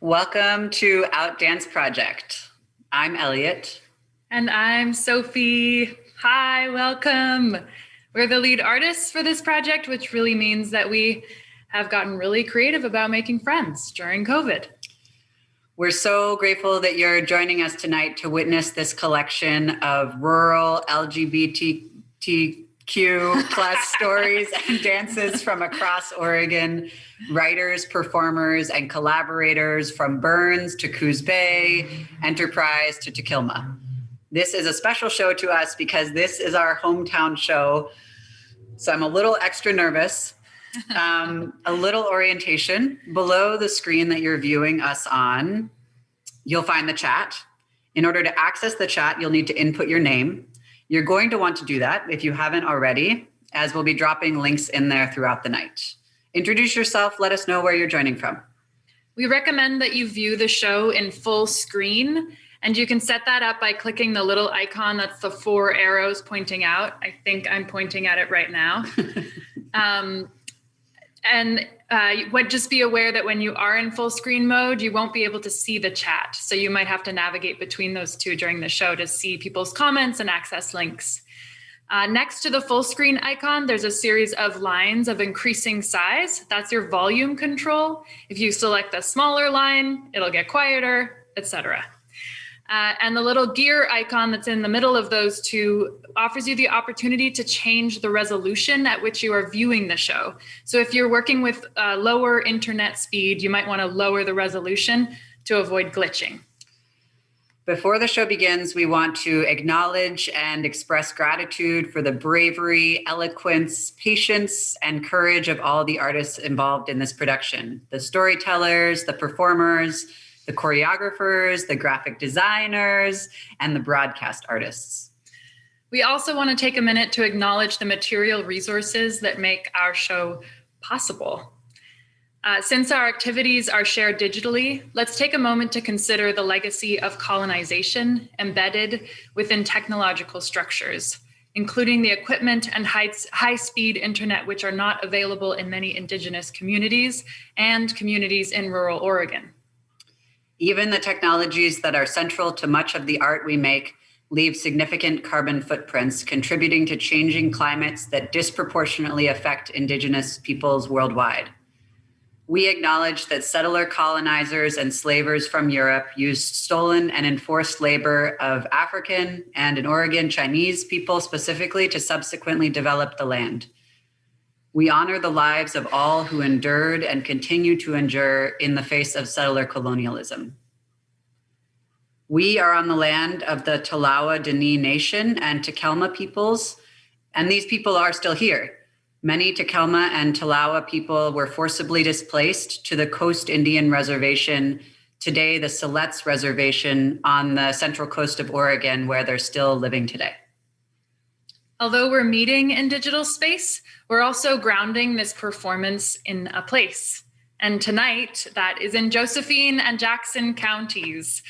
Welcome to Out Dance Project. I'm Elliot. And I'm Sophie. Hi, welcome. We're the lead artists for this project, which really means that we have gotten really creative about making friends during COVID. We're so grateful that you're joining us tonight to witness this collection of rural LGBTQ plus stories and dances from across Oregon, writers, performers, and collaborators from Burns to Coos Bay, Enterprise to Tequilma. This is a special show to us because this is our hometown show. So I'm a little extra nervous. A little orientation. Below the screen that you're viewing us on, you'll find the chat. In order to access the chat, you'll need to input your name. You're going to want to do that if you haven't already, as we'll be dropping links in there throughout the night. Introduce yourself. Let us know where you're joining from. We recommend that you view the show in full screen, and you can set that up by clicking the little icon that's the 4 arrows pointing out. I think I'm pointing at it right now. Just be aware that when you are in full screen mode, you won't be able to see the chat. So you might have to navigate between those two during the show to see people's comments and access links. Next to the full screen icon, there's a series of lines of increasing size. That's your volume control. If you select the smaller line, it'll get quieter, etc. And the little gear icon that's in the middle of those two offers you the opportunity to change the resolution at which you are viewing the show. So if you're working with lower internet speed, you might want to lower the resolution to avoid glitching. Before the show begins, we want to acknowledge and express gratitude for the bravery, eloquence, patience, and courage of all the artists involved in this production. The storytellers, the performers, the choreographers, the graphic designers, and the broadcast artists. We also want to take a minute to acknowledge the material resources that make our show possible. Since our activities are shared digitally, let's take a moment to consider the legacy of colonization embedded within technological structures, including the equipment and high-speed internet, which are not available in many Indigenous communities and communities in rural Oregon. Even the technologies that are central to much of the art we make leave significant carbon footprints, contributing to changing climates that disproportionately affect Indigenous peoples worldwide. We acknowledge that settler colonizers and slavers from Europe used stolen and enforced labor of African and, in Oregon, Chinese people specifically to subsequently develop the land. We honor the lives of all who endured and continue to endure in the face of settler colonialism. We are on the land of the Tlawa Dene Nation and Tequilma peoples, and these people are still here. Many Tequilma and Tlawa people were forcibly displaced to the Coast Indian Reservation, today the Siletz Reservation on the central coast of Oregon, where they're still living today. Although we're meeting in digital space, we're also grounding this performance in a place. And tonight, that is in Josephine and Jackson counties.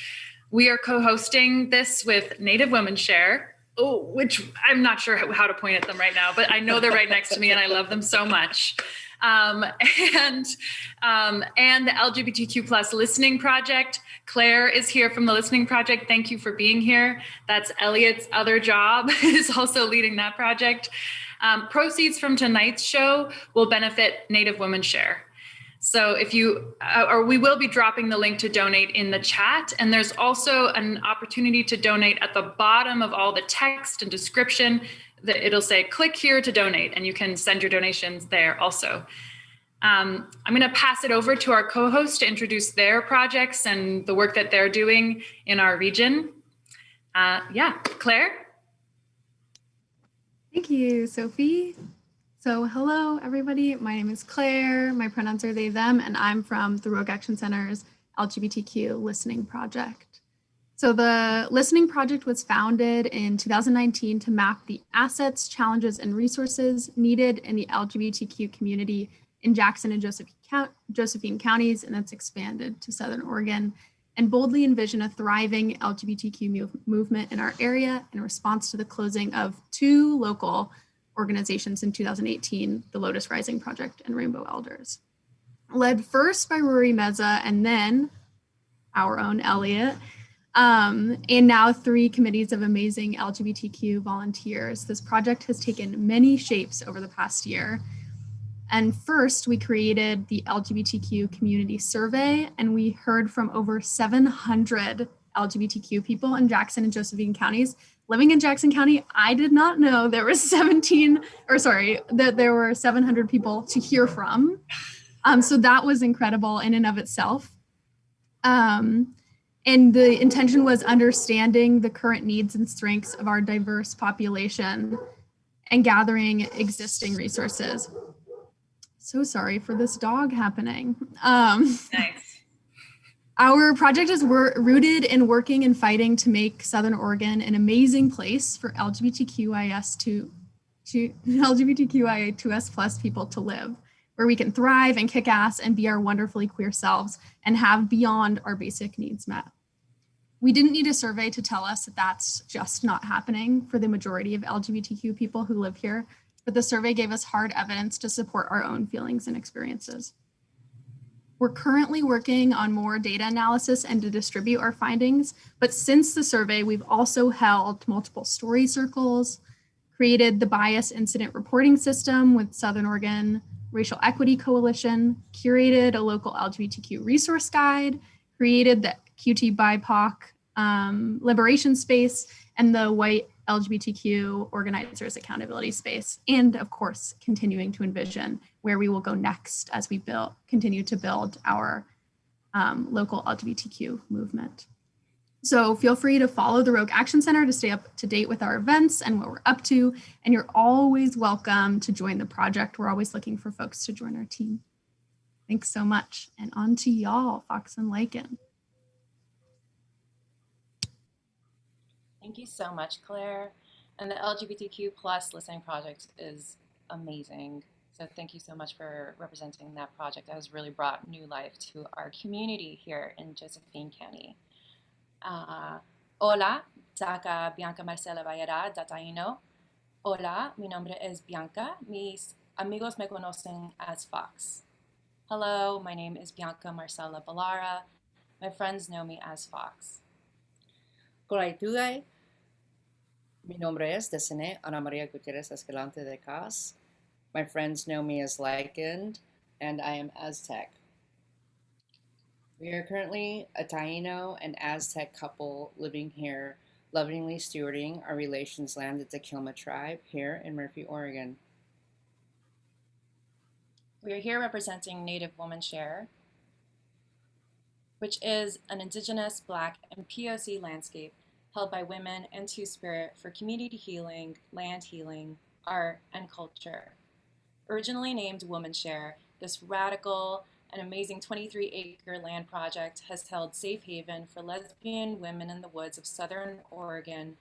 We are co-hosting this with NativeWomanShare, which I'm not sure how to point at them right now, but I know they're right next to me and I love them so much. And the LGBTQ plus listening project. Claire is here from the listening project. Thank you for being here. That's Elliot's other job, is also leading that project. Proceeds from tonight's show will benefit NativeWomanShare. So if you, or we will be dropping the link to donate in the chat. And there's also an opportunity to donate at the bottom of all the text and description. It'll say, click here to donate, and you can send your donations there also. I'm gonna pass it over to our co-host to introduce their projects and the work that they're doing in our region. Claire? Thank you, Sophie. So hello, everybody. My name is Claire. My pronouns are they, them, and I'm from the Rogue Action Center's LGBTQ Listening Project. So the Listening Project was founded in 2019 to map the assets, challenges, and resources needed in the LGBTQ community in Jackson and Josephine counties, and that's expanded to Southern Oregon, and boldly envision a thriving LGBTQ movement in our area in response to the closing of 2 local organizations in 2018, the Lotus Rising Project and Rainbow Elders. Led first by Rory Meza and then our own Elliot. And now 3 committees of amazing LGBTQ volunteers. This project has taken many shapes over the past year. And first, we created the LGBTQ community survey, and we heard from over 700 LGBTQ people in Jackson and Josephine counties. Living in Jackson County, I did not know there was that there were 700 people to hear from. So that was incredible in and of itself. And the intention was understanding the current needs and strengths of our diverse population and gathering existing resources. So sorry for this dog happening. Nice. Our project is rooted in working and fighting to make Southern Oregon an amazing place for LGBTQIA2S+ people to live, where we can thrive and kick ass and be our wonderfully queer selves and have beyond our basic needs met. We didn't need a survey to tell us that that's just not happening for the majority of LGBTQ people who live here, but the survey gave us hard evidence to support our own feelings and experiences. We're currently working on more data analysis and to distribute our findings, but since the survey, we've also held multiple story circles, created the bias incident reporting system with Southern Oregon Racial Equity Coalition, curated a local LGBTQ resource guide, created the QT BIPOC liberation space, and the white LGBTQ organizers accountability space, and of course, continuing to envision where we will go next as we continue to build our local LGBTQ movement. So feel free to follow the Rogue Action Center to stay up to date with our events and what we're up to, and you're always welcome to join the project. We're always looking for folks to join our team. Thanks so much, and on to y'all, Fox and Lycan. Thank you so much, Claire. And the LGBTQ plus listening project is amazing. So thank you so much for representing that project. That has really brought new life to our community here in Josephine County. Hola, Daka Bianca Marcela Vallera, Dataino. Hola, mi nombre es Bianca. Mis amigos me conocen as Fox. Hello, my name is Bianca Marcela Ballara. My friends know me as Fox. Kolaitugay. Mi nombre es Desene Ana Maria Gutierrez Escalante de Cas. My friends know me as Lycan, and I am Aztec. We are currently a Taino and Aztec couple living here, lovingly stewarding our relations land at the Kilma tribe here in Murphy, Oregon. We are here representing NativeWomanShare, which is an Indigenous, Black, and POC landscape held by women and Two-Spirit for community healing, land healing, art, and culture. Originally named WomanShare, this radical and amazing 23-acre land project has held safe haven for lesbian women in the woods of Southern Oregon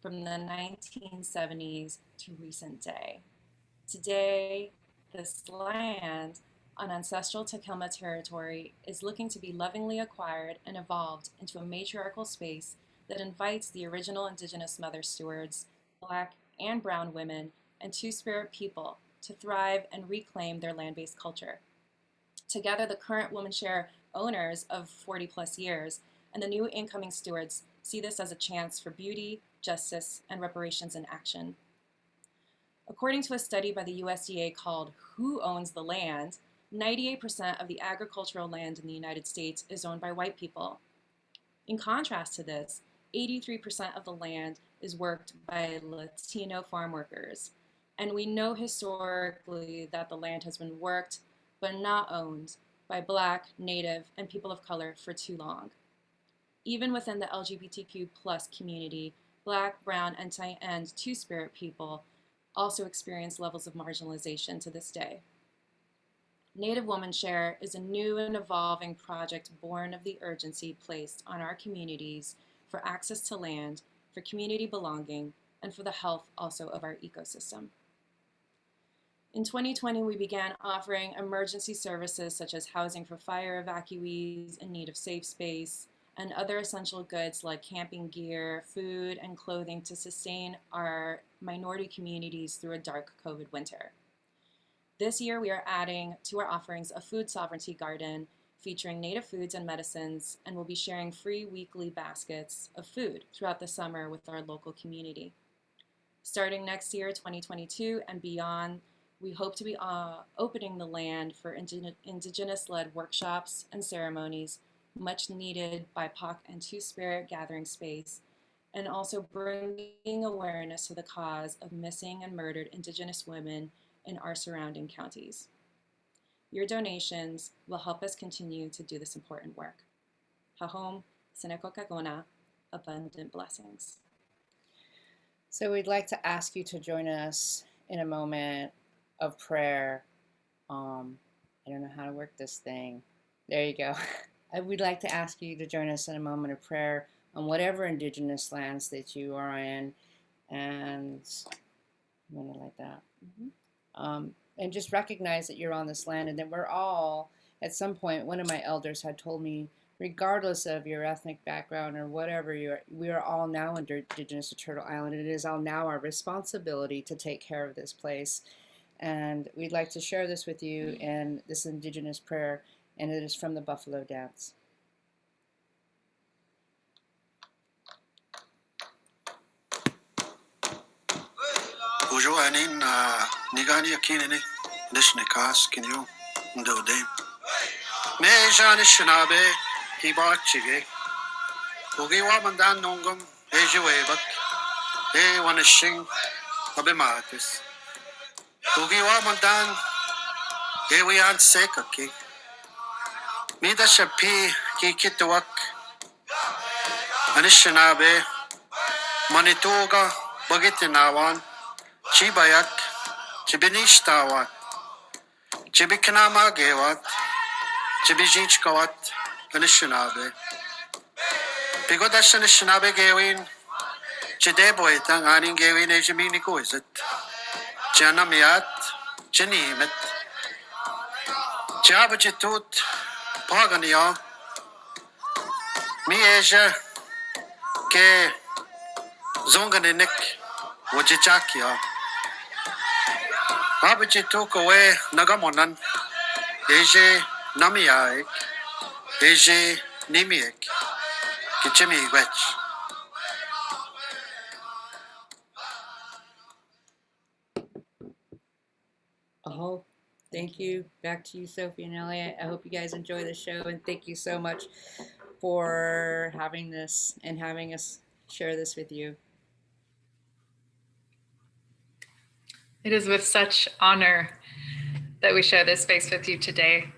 from the 1970s to recent day. Today, this land on ancestral Takilma territory is looking to be lovingly acquired and evolved into a matriarchal space that invites the original Indigenous mother stewards, Black and Brown women, and Two-Spirit people to thrive and reclaim their land-based culture. Together, the current WomanShare owners of 40 plus years and the new incoming stewards see this as a chance for beauty, justice, and reparations in action. According to a study by the USDA called Who Owns the Land?, 98% of the agricultural land in the United States is owned by white people. In contrast to this, 83% of the land is worked by Latino farm workers. And we know historically that the land has been worked but not owned by Black, Native, and people of color for too long. Even within the LGBTQ plus community, Black, Brown, and Two-Spirit people also experience levels of marginalization to this day. NativeWomanShare is a new and evolving project born of the urgency placed on our communities for access to land, for community belonging, and for the health also of our ecosystem. In 2020, we began offering emergency services such as housing for fire evacuees in need of safe space, and other essential goods like camping gear, food, and clothing to sustain our minority communities through a dark COVID winter. This year, we are adding to our offerings a food sovereignty garden, featuring native foods and medicines, and will be sharing free weekly baskets of food throughout the summer with our local community. Starting next year, 2022 and beyond, we hope to be opening the land for Indigenous-led workshops and ceremonies, much needed BIPOC and Two-Spirit gathering space, and also bringing awareness to the cause of missing and murdered Indigenous women in our surrounding counties. Your donations will help us continue to do this important work. Hahom, Seneko Kagona, abundant blessings. So we'd like to ask you to join us in a moment of prayer. I don't know how to work this thing. There you go. We'd like to ask you to join us in a moment of prayer on whatever Indigenous lands that you are in, and I'm gonna like that. And just recognize that you're on this land, and that we're all, at some point, one of my elders had told me, regardless of your ethnic background or whatever we are all now Indigenous to Turtle Island. It is all now our responsibility to take care of this place. And we'd like to share this with you in this Indigenous prayer, and it is from the Buffalo Dance. Bonjour, Anin, Nigani Akinini, Nishnikas, can you do them? Mejan Shinabe, Hibachige, Ugiwa Mandan Nongum, Ejuebak, E Wanishing, Abimatis, Ugiwa Mandan, Ewian Sekaki, Mida Shapi, Kikituak, Anishinabe, Manitoga, Bagitinawan, Chibayak, Chibinishtawa, Chibikanama Gewat, Chibijinchkawat, Anishinabe. Pigodashan Shinabe Gewin, Chideboitang Aning Gewin Ejiminico is it? Janamiat, Janimet, Jabajitut, Pagania, Mieja, Ke Zonganinik, Wajichakia. Babajituk away Nagamonan, Eje Namiaik, Eje Nimiek, Kichimi Wetch. Oh, thank you. Back to you, Sophie and Elliot. I hope you guys enjoy the show, and thank you so much for having this and having us share this with you. It is with such honor that we share this space with you today.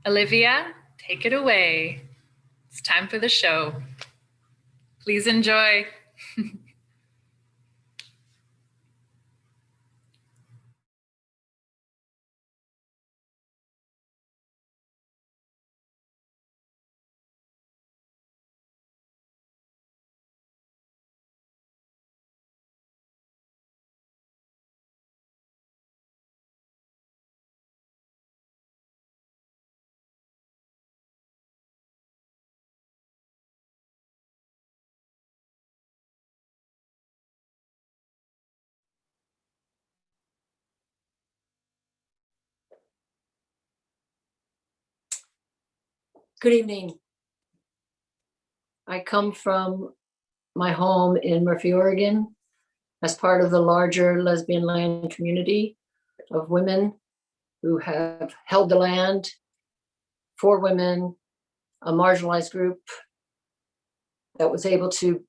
Olivia, take it away. It's time for the show. Please enjoy. Good evening. I come from my home in Murphy, Oregon, as part of the larger lesbian land community of women who have held the land for women, a marginalized group that was able to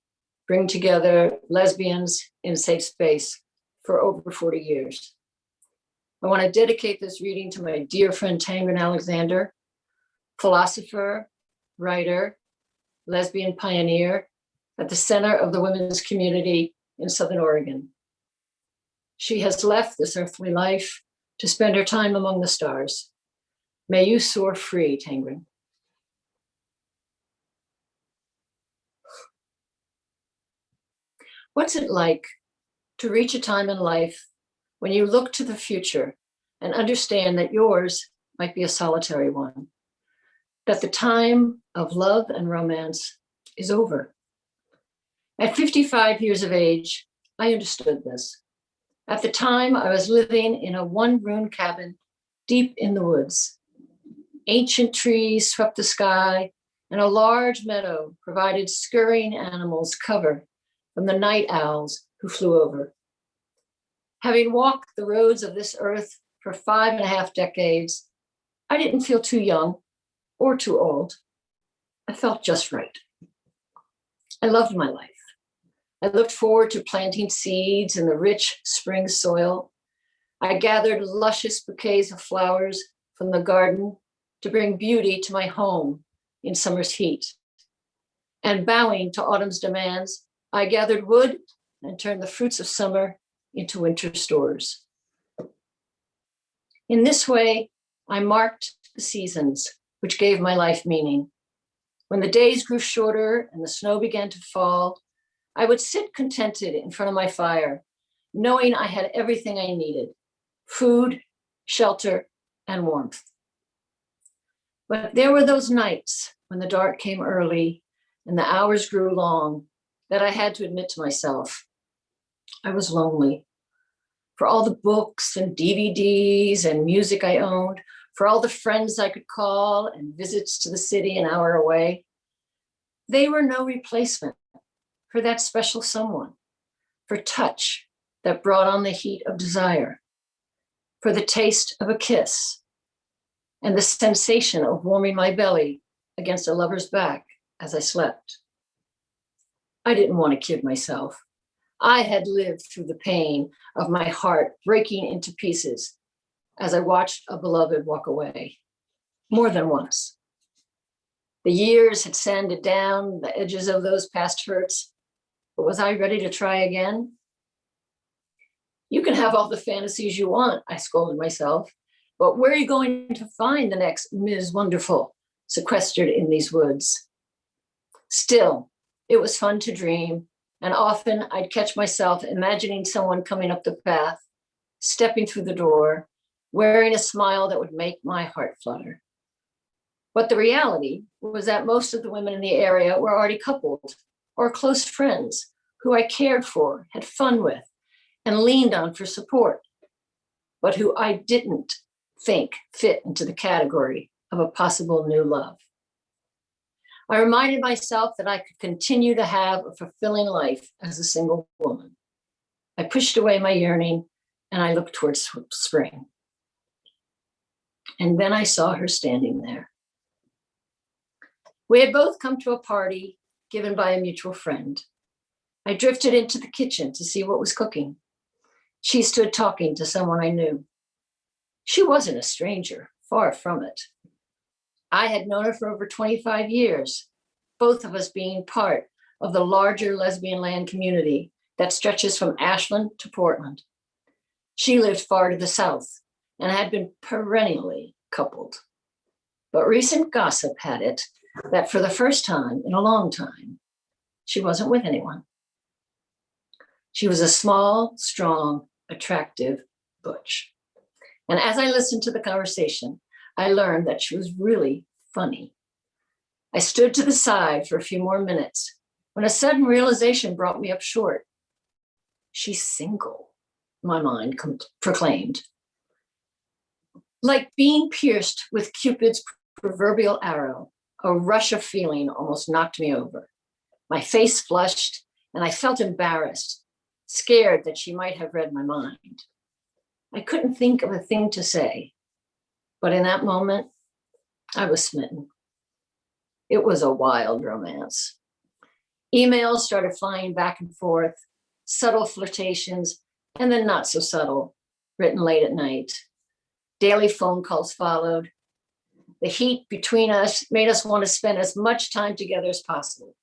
bring together lesbians in a safe space for over 40 years. I want to dedicate this reading to my dear friend Tangram Alexander, philosopher, writer, lesbian pioneer at the center of the women's community in Southern Oregon. She has left this earthly life to spend her time among the stars. May you soar free, Tangram. What's it like to reach a time in life when you look to the future and understand that yours might be a solitary one, that the time of love and romance is over? At 55 years of age, I understood this. At the time, I was living in a one-room cabin deep in the woods. Ancient trees swept the sky, and a large meadow provided scurrying animals cover from the night owls who flew over. Having walked the roads of this earth for 5.5 decades, I didn't feel too young or too old. I felt just right. I loved my life. I looked forward to planting seeds in the rich spring soil. I gathered luscious bouquets of flowers from the garden to bring beauty to my home in summer's heat. And bowing to autumn's demands, I gathered wood and turned the fruits of summer into winter stores. In this way, I marked the seasons, which gave my life meaning. When the days grew shorter and the snow began to fall, I would sit contented in front of my fire, knowing I had everything I needed: food, shelter, and warmth. But there were those nights when the dark came early and the hours grew long that I had to admit to myself, I was lonely. For all the books and DVDs and music I owned, for all the friends I could call and visits to the city an hour away, they were no replacement for that special someone, for touch that brought on the heat of desire, for the taste of a kiss, and the sensation of warming my belly against a lover's back as I slept. I didn't want to kid myself. I had lived through the pain of my heart breaking into pieces as I watched a beloved walk away, more than once. The years had sanded down the edges of those past hurts, but was I ready to try again? You can have all the fantasies you want, I scolded myself, but where are you going to find the next Ms. Wonderful sequestered in these woods? Still, it was fun to dream, and often I'd catch myself imagining someone coming up the path, stepping through the door, wearing a smile that would make my heart flutter. But the reality was that most of the women in the area were already coupled or close friends who I cared for, had fun with, and leaned on for support, but who I didn't think fit into the category of a possible new love. I reminded myself that I could continue to have a fulfilling life as a single woman. I pushed away my yearning and I looked towards spring. And then I saw her standing there. We had both come to a party given by a mutual friend. I drifted into the kitchen to see what was cooking. She stood talking to someone I knew. She wasn't a stranger, far from it. I had known her for over 25 years, both of us being part of the larger lesbian land community that stretches from Ashland to Portland. She lived far to the south and had been perennially coupled. But recent gossip had it that for the first time in a long time, she wasn't with anyone. She was a small, strong, attractive butch. And as I listened to the conversation, I learned that she was really funny. I stood to the side for a few more minutes when a sudden realization brought me up short. She's single, my mind proclaimed. Like being pierced with Cupid's proverbial arrow, a rush of feeling almost knocked me over. My face flushed and I felt embarrassed, scared that she might have read my mind. I couldn't think of a thing to say, but in that moment, I was smitten. It was a wild romance. Emails started flying back and forth, subtle flirtations, and then not so subtle, written late at night. Daily phone calls followed. The heat between us made us want to spend as much time together as possible.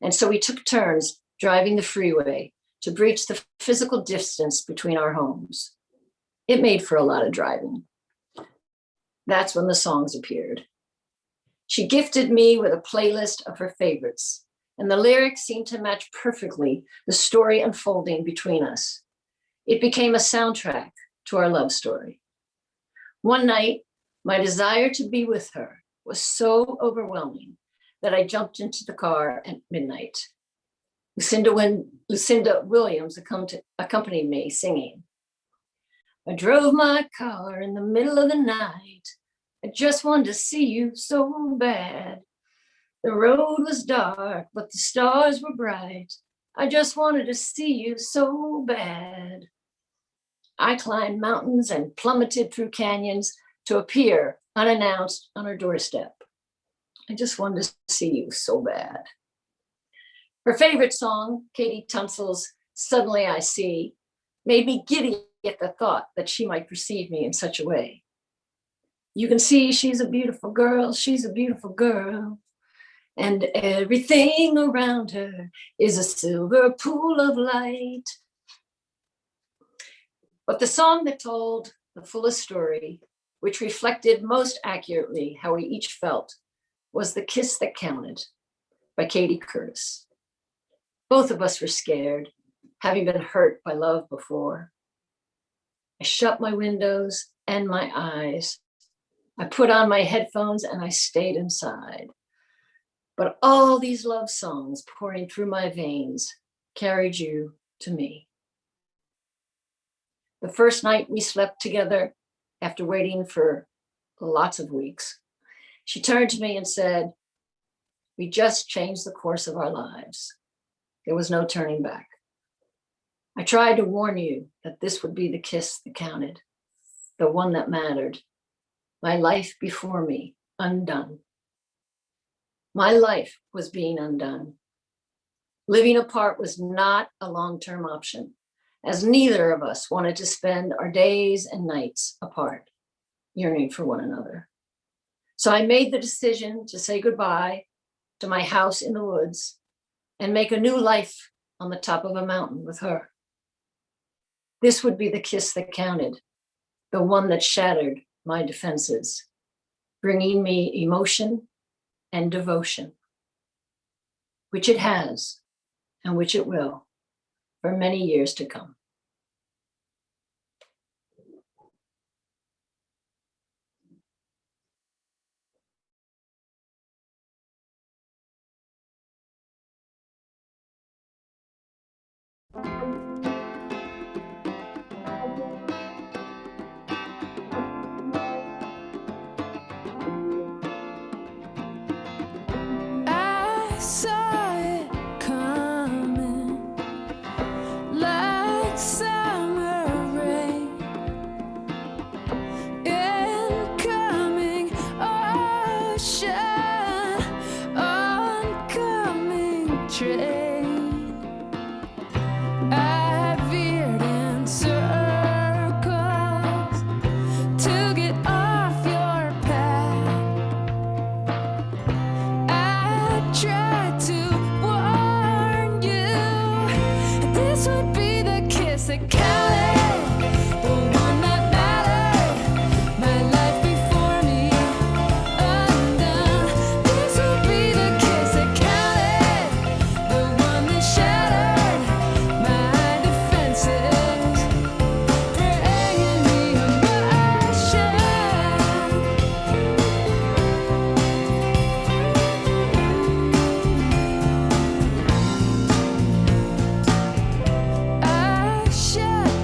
And so we took turns driving the freeway to breach the physical distance between our homes. It made for a lot of driving. That's when the songs appeared. She gifted me with a playlist of her favorites, and the lyrics seemed to match perfectly the story unfolding between us. It became a soundtrack to our love story. One night, my desire to be with her was so overwhelming that I jumped into the car at midnight. Lucinda Williams accompanied me singing. I drove my car in the middle of the night. I just wanted to see you so bad. The road was dark, but the stars were bright. I just wanted to see you so bad. I climbed mountains and plummeted through canyons to appear unannounced on her doorstep. I just wanted to see you so bad. Her favorite song, Katie Tunstall's Suddenly I See, made me giddy at the thought that she might perceive me in such a way. You can see she's a beautiful girl, she's a beautiful girl. And everything around her is a silver pool of light. But the song that told the fullest story, which reflected most accurately how we each felt, was The Kiss That Counted by Katie Curtis. Both of us were scared, having been hurt by love before. I shut my windows and my eyes. I put on my headphones and I stayed inside. But all these love songs pouring through my veins carried you to me. The first night we slept together, after waiting for lots of weeks, she turned to me and said, "We just changed the course of our lives. There was no turning back. I tried to warn you that this would be the kiss that counted, the one that mattered. My life before me, undone. My life was being undone. Living apart was not a long-term option, as neither of us wanted to spend our days and nights apart, yearning for one another. So I made the decision to say goodbye to my house in the woods and make a new life on the top of a mountain with her. This would be the kiss that counted, the one that shattered my defenses, bringing me emotion and devotion, which it has and which it will for many years to come. I saw it coming like summer rain, incoming ocean, oncoming train. I veered in circles to get off your path. I tried to warn you, this would be the kiss that counted, the one that mattered. My life before me, undone. This would be the kiss that counted, the one that shattered my defenses, bringing me emotion. I shed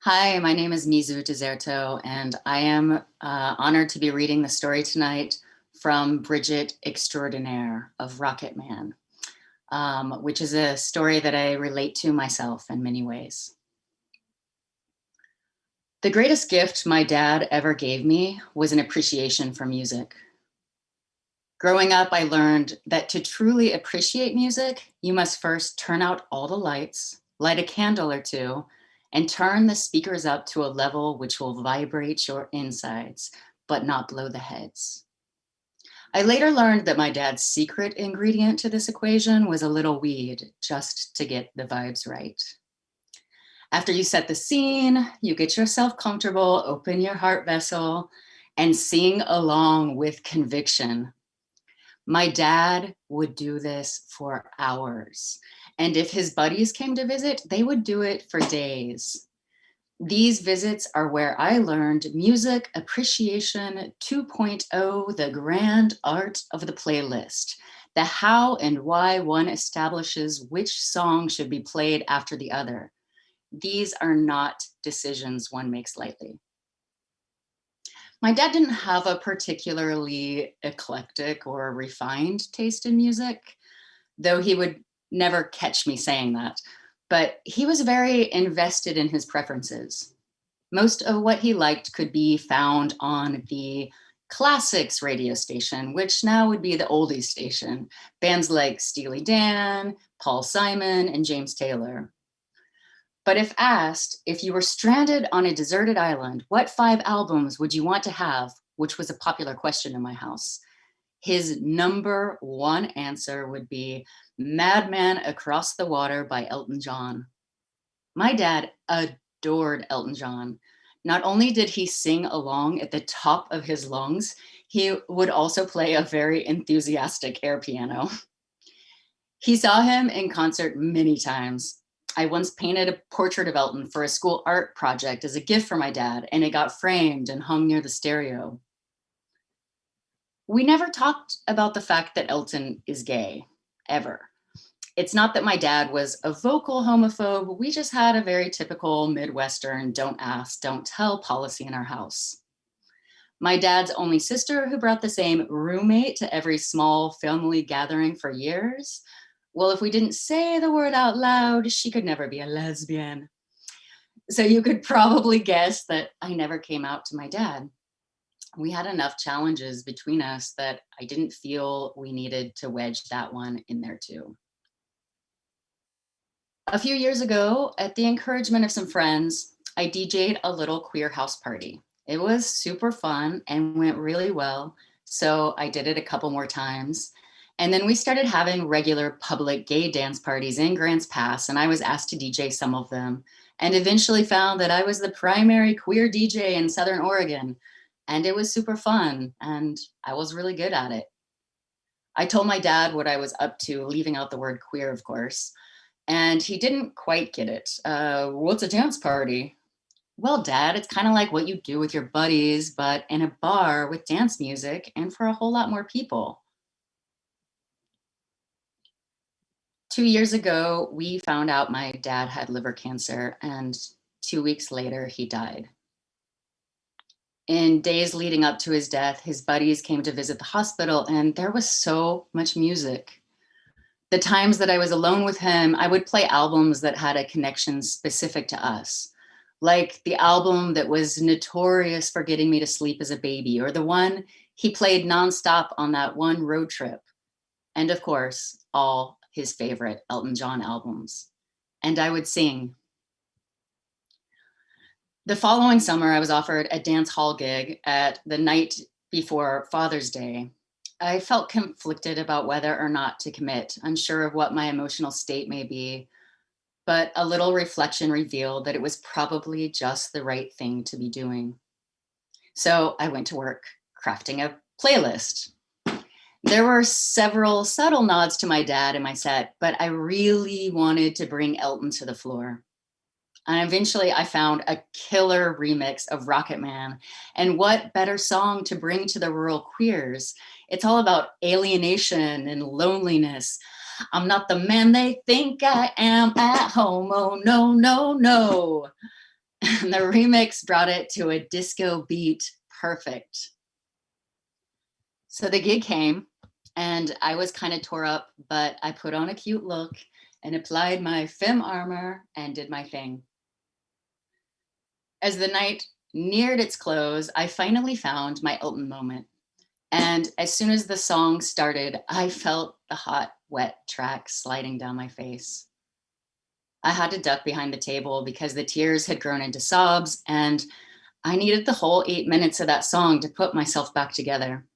Hi, my name is Mizu Deserto, and I am honored to be reading the story tonight from Bridget Extraordinaire of Rocket Man, which is a story that I relate to myself in many ways. The greatest gift my dad ever gave me was an appreciation for music. Growing up, I learned that to truly appreciate music, you must first turn out all the lights, light a candle or two, and turn the speakers up to a level which will vibrate your insides, but not blow the heads. I later learned that my dad's secret ingredient to this equation was a little weed, just to get the vibes right. After you set the scene, you get yourself comfortable, open your heart vessel, and sing along with conviction. My dad would do this for hours. And if his buddies came to visit, they would do it for days. These visits are where I learned music appreciation 2.0, the grand art of the playlist, the how and why one establishes which song should be played after the other. These are not decisions one makes lightly. My dad didn't have a particularly eclectic or refined taste in music, though he would never catch me saying that. But he was very invested in his preferences. Most of what he liked could be found on the classics radio station, which now would be the oldies station. Bands like Steely Dan, Paul Simon, and James Taylor. But if asked, if you were stranded on a deserted island, what 5 albums would you want to have, which was a popular question in my house, his number one answer would be Madman Across the Water by Elton John. My dad adored Elton John. Not only did he sing along at the top of his lungs, he would also play a very enthusiastic air piano. He saw him in concert many times. I once painted a portrait of Elton for a school art project as a gift for my dad, and it got framed and hung near the stereo. We never talked about the fact that Elton is gay, ever. It's not that my dad was a vocal homophobe. We just had a very typical Midwestern don't ask, don't tell policy in our house. My dad's only sister, who brought the same roommate to every small family gathering for years, well, if we didn't say the word out loud, she could never be a lesbian. So you could probably guess that I never came out to my dad. We had enough challenges between us that I didn't feel we needed to wedge that one in there too. A few years ago, at the encouragement of some friends, I DJ'd a little queer house party. It was super fun and went really well, so I did it a couple more times. And then we started having regular public gay dance parties in Grants Pass, and I was asked to DJ some of them, and eventually found that I was the primary queer DJ in Southern Oregon. And it was super fun, and I was really good at it. I told my dad what I was up to, leaving out the word queer, of course, and he didn't quite get it. What's a dance party? Well, Dad, it's kind of like what you do with your buddies, but in a bar with dance music and for a whole lot more people. 2 years ago, we found out my dad had liver cancer, and 2 weeks later, he died. In days leading up to his death, his buddies came to visit the hospital, and there was so much music. The times that I was alone with him, I would play albums that had a connection specific to us, like the album that was notorious for getting me to sleep as a baby, or the one he played nonstop on that one road trip. And of course, all his favorite Elton John albums. And I would sing. The following summer, I was offered a dance hall gig at the night before Father's Day. I felt conflicted about whether or not to commit, unsure of what my emotional state may be, but a little reflection revealed that it was probably just the right thing to be doing. So I went to work crafting a playlist. There were several subtle nods to my dad in my set, but I really wanted to bring Elton to the floor. And eventually I found a killer remix of Rocket Man. And what better song to bring to the rural queers? It's all about alienation and loneliness. I'm not the man they think I am at home. Oh, no, no, no. and the remix brought it to a disco beat perfect. So the gig came, and I was kind of tore up, but I put on a cute look and applied my femme armor and did my thing. As the night neared its close, I finally found my Elton moment. And as soon as the song started, I felt the hot, wet track sliding down my face. I had to duck behind the table because the tears had grown into sobs, and I needed the whole 8 minutes of that song to put myself back together.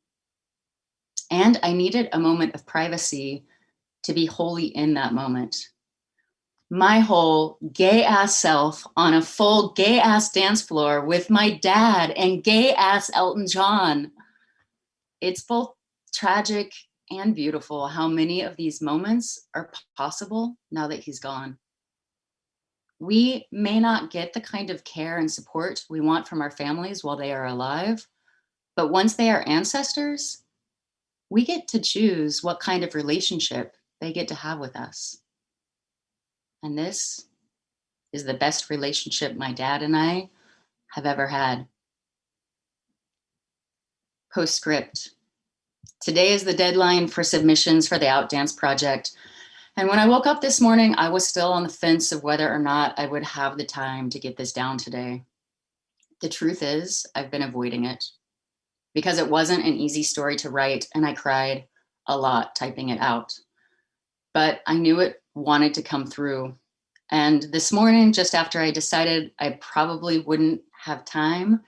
And I needed a moment of privacy to be wholly in that moment. My whole gay ass self on a full gay ass dance floor with my dad and gay ass Elton John. It's both tragic and beautiful how many of these moments are possible now that he's gone. We may not get the kind of care and support we want from our families while they are alive, but once they are ancestors, we get to choose what kind of relationship they get to have with us. And this is the best relationship my dad and I have ever had. Postscript. Today is the deadline for submissions for the Outdance project. And when I woke up this morning, I was still on the fence of whether or not I would have the time to get this down today. The truth is, I've been avoiding it because it wasn't an easy story to write, and I cried a lot typing it out. But I knew it wanted to come through. And this morning, just after I decided I probably wouldn't have time,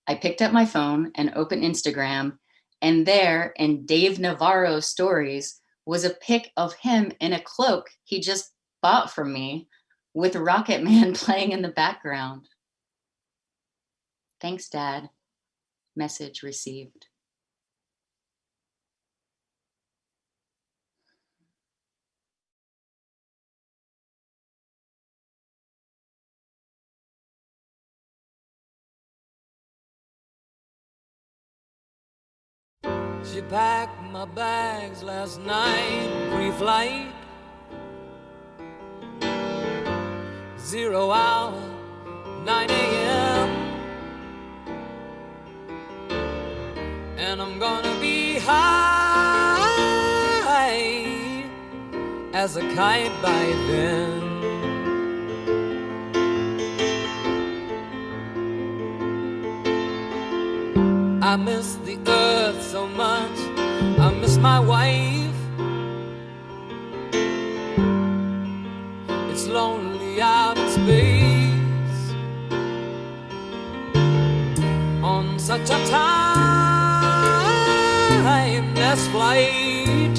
I picked up my phone and opened Instagram, and there in Dave Navarro's stories was a pic of him in a cloak he just bought from me with Rocket Man playing in the background. Thanks, Dad. Message received. She packed my bags last night, pre-flight, 0 hour, 9 a.m. And I'm gonna be high as a kite by then. I miss the earth so much, I miss my wife. It's lonely out in space on such a timeless flight.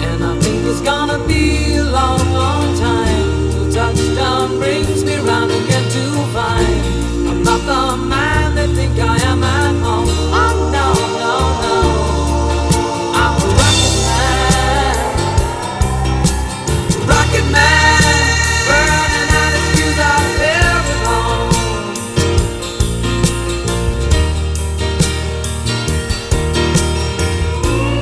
And I think it's gonna be a long, long time till touchdown brings me round again to find I'm not the man they think I am at home. Oh no, no, no, I'm a rocket man, burning out his fuse out there alone.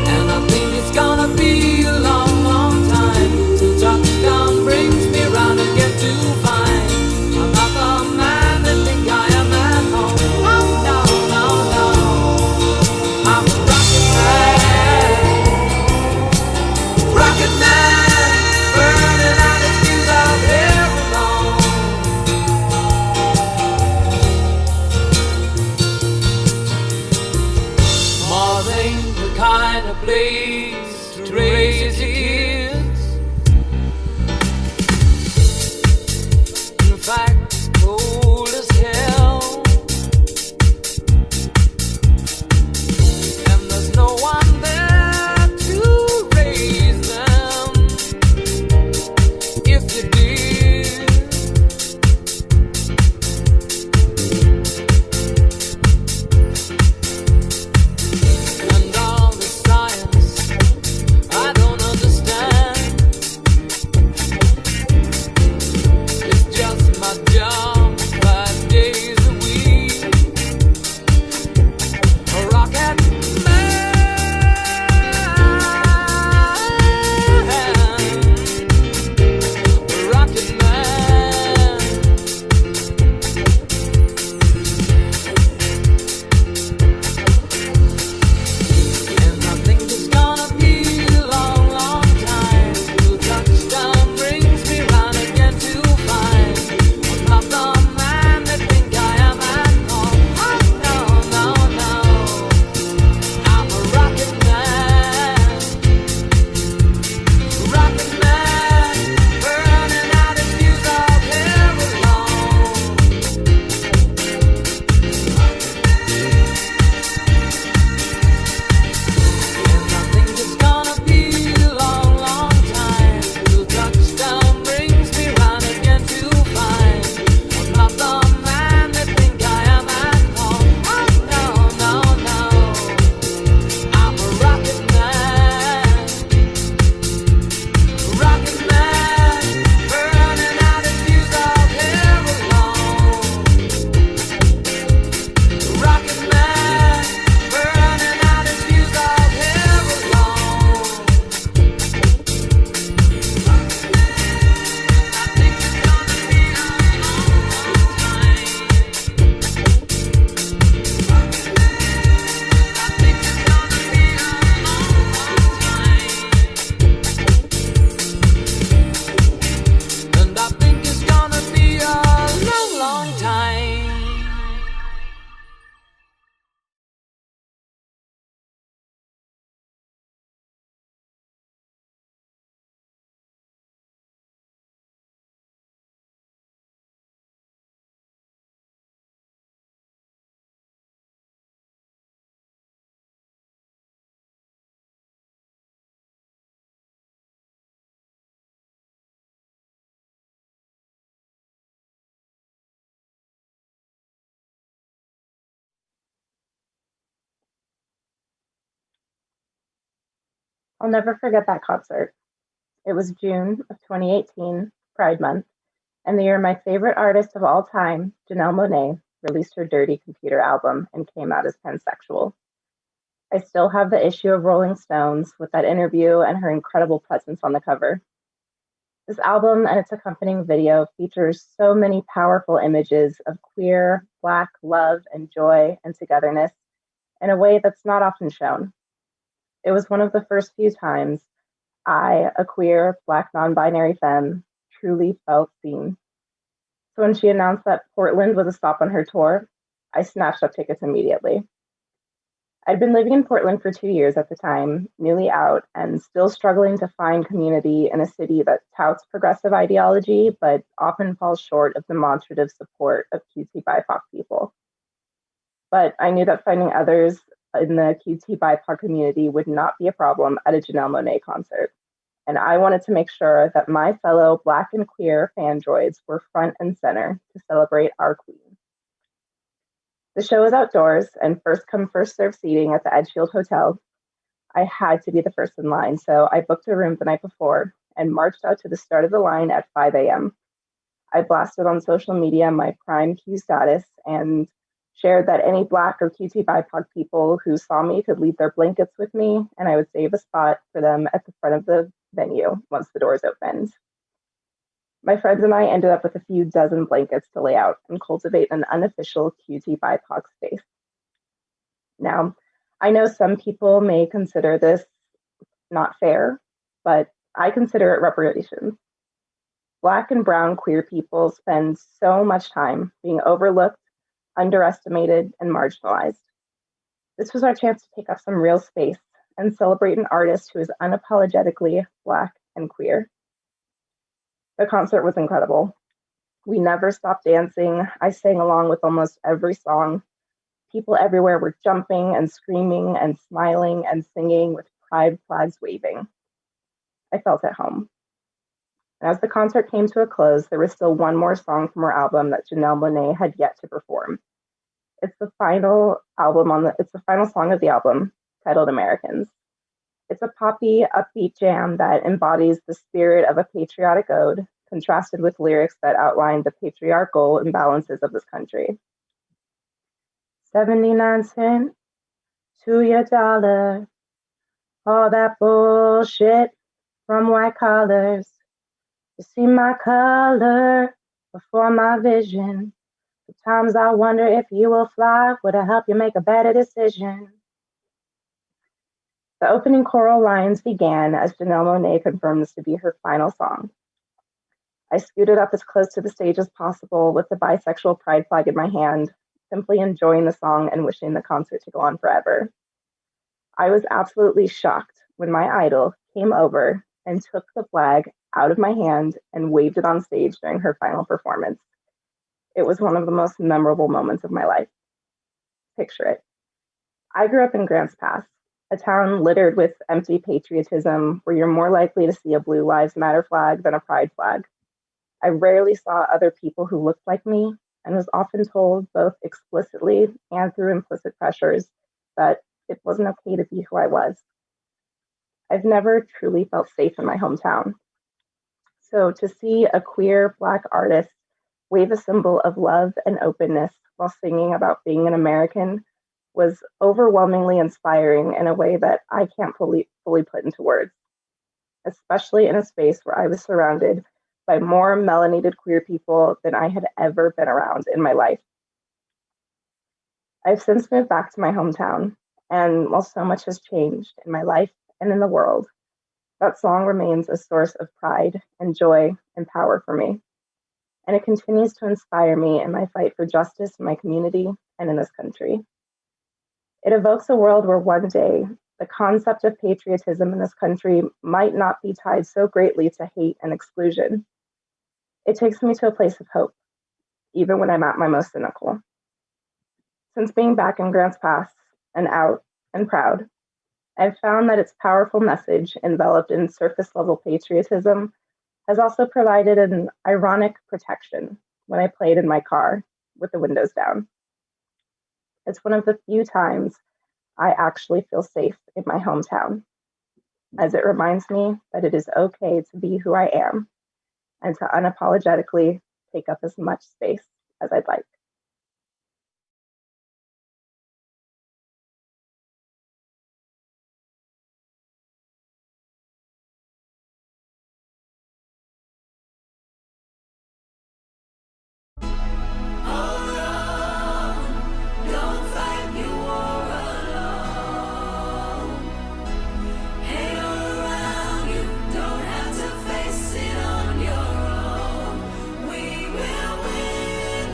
And I think it's gonna be a long, long time till touchdown brings me round again to find I'm not the man they think I am at home. Oh no, no, no, I'm a rocket man, burning out his fuse out there alone. Mars ain't the kind of place to raise your kids. In fact, it's cold as hell, and there's no one there to raise them. If you did, and all the science I don't understand. I'll never forget that concert. It was June of 2018, Pride Month, and the year my favorite artist of all time, Janelle Monáe, released her Dirty Computer album and came out as pansexual. I still have the issue of Rolling Stones with that interview and her incredible presence on the cover. This album and its accompanying video features so many powerful images of queer, Black love and joy and togetherness in a way that's not often shown. It was one of the first few times I, a queer, Black non-binary femme, truly felt seen. So when she announced that Portland was a stop on her tour, I snatched up tickets immediately. I'd been living in Portland for 2 years at the time, newly out, and still struggling to find community in a city that touts progressive ideology, but often falls short of demonstrative support of QT BIPOC people. But I knew that finding others in the QT BIPOC community would not be a problem at a Janelle Monáe concert. And I wanted to make sure that my fellow Black and queer fan droids were front and center to celebrate our queen. The show is outdoors and first come, first served seating at the Edgefield Hotel. I had to be the first in line, so I booked a room the night before and marched out to the start of the line at 5 a.m. I blasted on social media my Prime Q status and shared that any Black or QT BIPOC people who saw me could leave their blankets with me, and I would save a spot for them at the front of the venue once the doors opened. My friends and I ended up with a few dozen blankets to lay out and cultivate an unofficial QT BIPOC space. Now, I know some people may consider this not fair, but I consider it reparations. Black and brown queer people spend so much time being overlooked, underestimated, and marginalized. This was our chance to take up some real space and celebrate an artist who is unapologetically Black and queer. The concert was incredible. We never stopped dancing. I sang along with almost every song. People everywhere were jumping and screaming and smiling and singing with pride flags waving. I felt at home. And as the concert came to a close, there was still one more song from her album that Janelle Monáe had yet to perform. It's the final song of the album, titled Americans. It's a poppy, upbeat jam that embodies the spirit of a patriotic ode, contrasted with lyrics that outline the patriarchal imbalances of this country. 79 cents to your dollar, all that bullshit from white collars. You see my color before my vision. Sometimes I wonder if you will fly, would it help you make a better decision? The opening choral lines began as Janelle Monáe confirmed this to be her final song. I scooted up as close to the stage as possible with the bisexual pride flag in my hand, simply enjoying the song and wishing the concert to go on forever. I was absolutely shocked when my idol came over and took the flag out of my hand and waved it on stage during her final performance. It was one of the most memorable moments of my life. Picture it. I grew up in Grants Pass, a town littered with empty patriotism where you're more likely to see a Blue Lives Matter flag than a pride flag. I rarely saw other people who looked like me and was often told both explicitly and through implicit pressures that it wasn't okay to be who I was. I've never truly felt safe in my hometown. So to see a queer Black artist wave a symbol of love and openness while singing about being an American was overwhelmingly inspiring in a way that I can't fully put into words, especially in a space where I was surrounded by more melanated queer people than I had ever been around in my life. I've since moved back to my hometown, and while so much has changed in my life and in the world, that song remains a source of pride and joy and power for me. And it continues to inspire me in my fight for justice in my community and in this country. It evokes a world where one day the concept of patriotism in this country might not be tied so greatly to hate and exclusion. It takes me to a place of hope, even when I'm at my most cynical. Since being back in Grants Pass and out and proud, I've found that its powerful message, enveloped in surface level patriotism, has also provided an ironic protection when I played in my car with the windows down. It's one of the few times I actually feel safe in my hometown. as it reminds me that it is okay to be who I am and to unapologetically take up as much space as I'd like.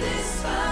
This fight.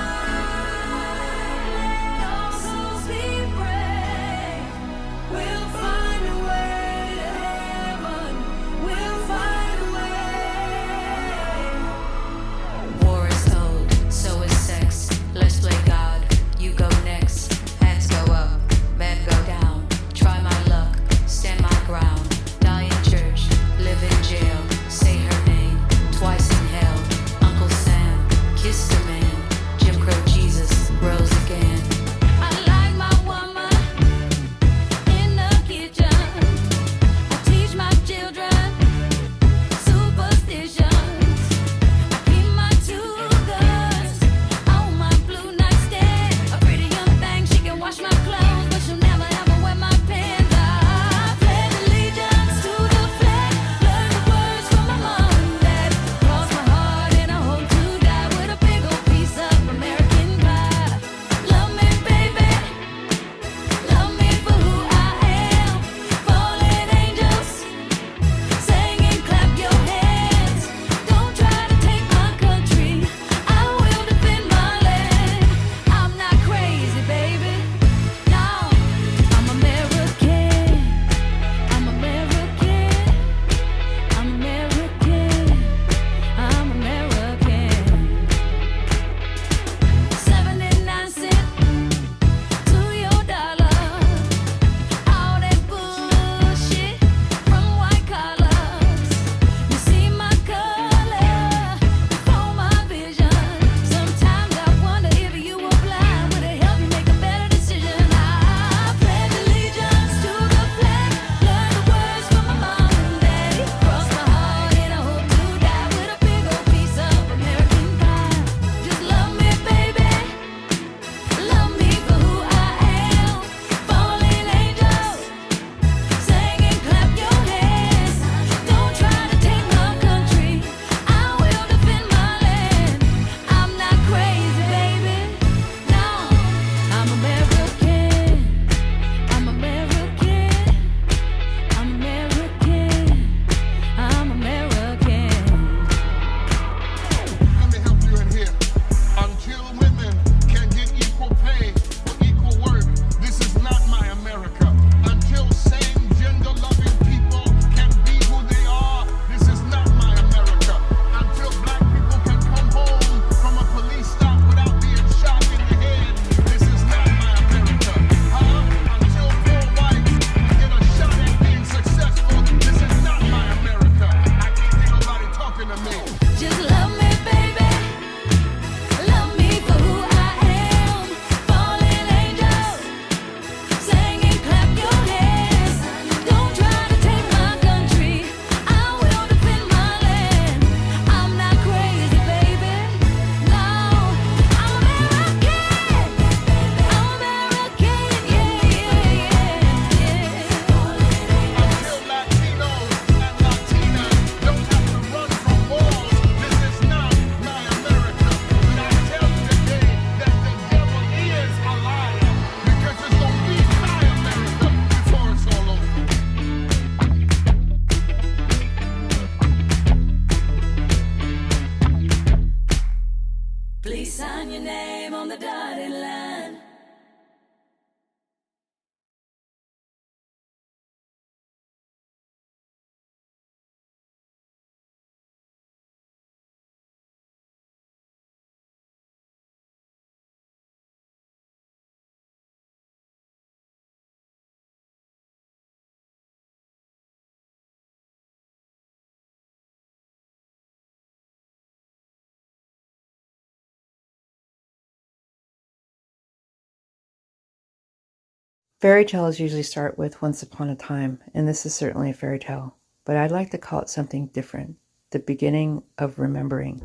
Fairy tales usually start with once upon a time, and this is certainly a fairy tale, but I'd like to call it something different, the beginning of remembering.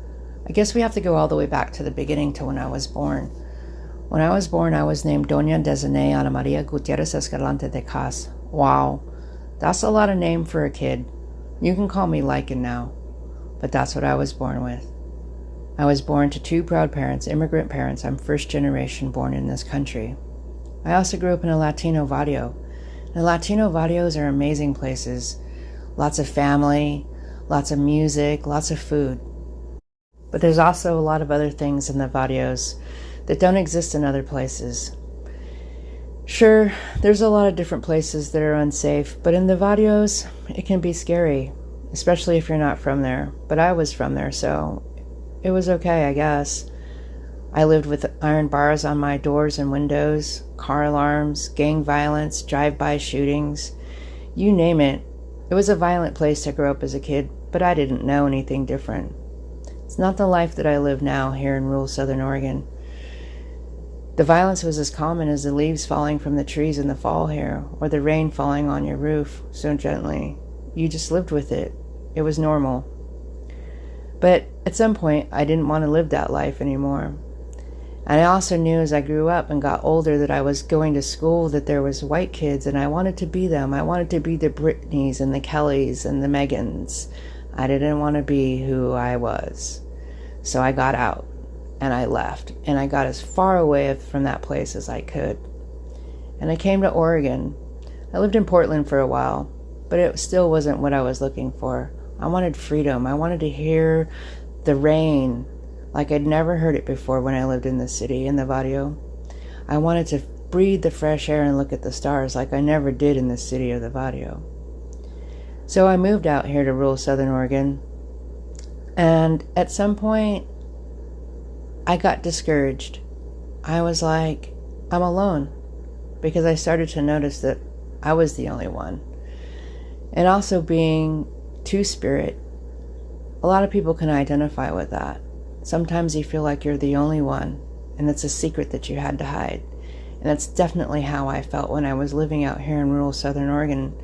I guess we have to go all the way back to the beginning, to when I was born. When I was born, I was named Doña Desiree Ana Maria Gutierrez Escalante de Cas. Wow, that's a lot of name for a kid. You can call me Lycan now, but that's what I was born with. I was born to two proud parents, immigrant parents. I'm first generation born in this country. I also grew up in a Latino barrio. And Latino barrios are amazing places. Lots of family, lots of music, lots of food. But there's also a lot of other things in the barrios that don't exist in other places. Sure, there's a lot of different places that are unsafe, but in the barrios, it can be scary, especially if you're not from there. But I was from there, so it was okay, I guess. I lived with iron bars on my doors and windows, car alarms, gang violence, drive-by shootings, you name it. It was a violent place to grow up as a kid, but I didn't know anything different. It's not the life that I live now here in rural Southern Oregon. The violence was as common as the leaves falling from the trees in the fall here, or the rain falling on your roof so gently. You just lived with it. It was normal. But at some point, I didn't want to live that life anymore. And I also knew as I grew up and got older that I was going to school that there was white kids, and I wanted to be them. I wanted to be the Britneys and the Kellys and the Megans. I didn't want to be who I was. So I got out and I left, and I got as far away from that place as I could. And I came to Oregon. I lived in Portland for a while, but it still wasn't what I was looking for. I wanted freedom. I wanted to hear the rain like I'd never heard it before when I lived in the city, in the barrio. I wanted to breathe the fresh air and look at the stars like I never did in the city of the barrio. So I moved out here to rural Southern Oregon, and at some point, I got discouraged. I was like, I'm alone, because I started to notice that I was the only one. And also being two-spirit, a lot of people can identify with that. Sometimes you feel like you're the only one, and it's a secret that you had to hide. And that's definitely how I felt when I was living out here in rural Southern Oregon.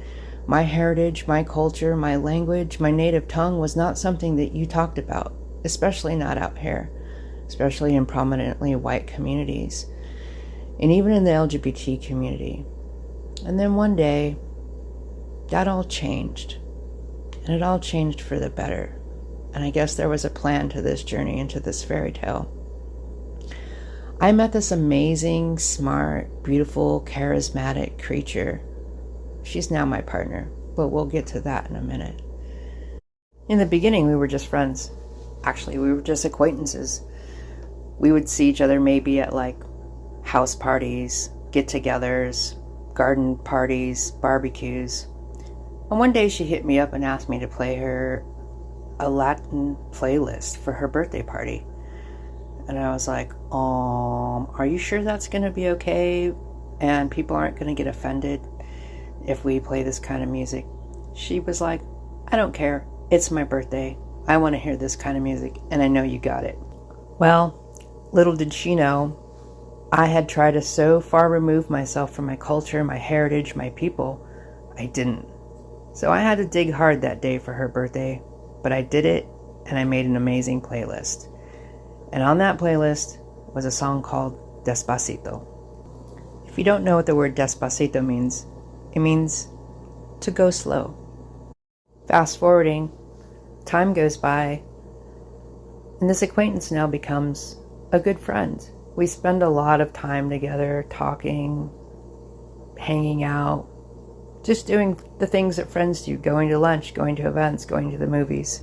My heritage, my culture, my language, my native tongue was not something that you talked about, especially not out here, especially in prominently white communities, and even in the LGBT community. And then one day, that all changed, and it all changed for the better. And I guess there was a plan to this journey into this fairy tale. I met this amazing, smart, beautiful, charismatic creature. She's now my partner, but we'll get to that in a minute. In the beginning, we were just friends. Actually, we were just acquaintances. We would see each other maybe at like house parties, get-togethers, garden parties, barbecues. And one day she hit me up and asked me to play her a Latin playlist for her birthday party. And I was like, are you sure that's going to be okay? And people aren't going to get offended if we play this kind of music? She was like, I don't care. It's my birthday. I want to hear this kind of music, and I know you got it. Well, little did she know, I had tried to so far remove myself from my culture, my heritage, my people. I didn't. So I had to dig hard that day for her birthday. But I did it, and I made an amazing playlist. And on that playlist was a song called Despacito. If you don't know what the word Despacito means, it means to go slow. Fast forwarding, time goes by, and this acquaintance now becomes a good friend. We spend a lot of time together, talking, hanging out, just doing the things that friends do, going to lunch, going to events, going to the movies.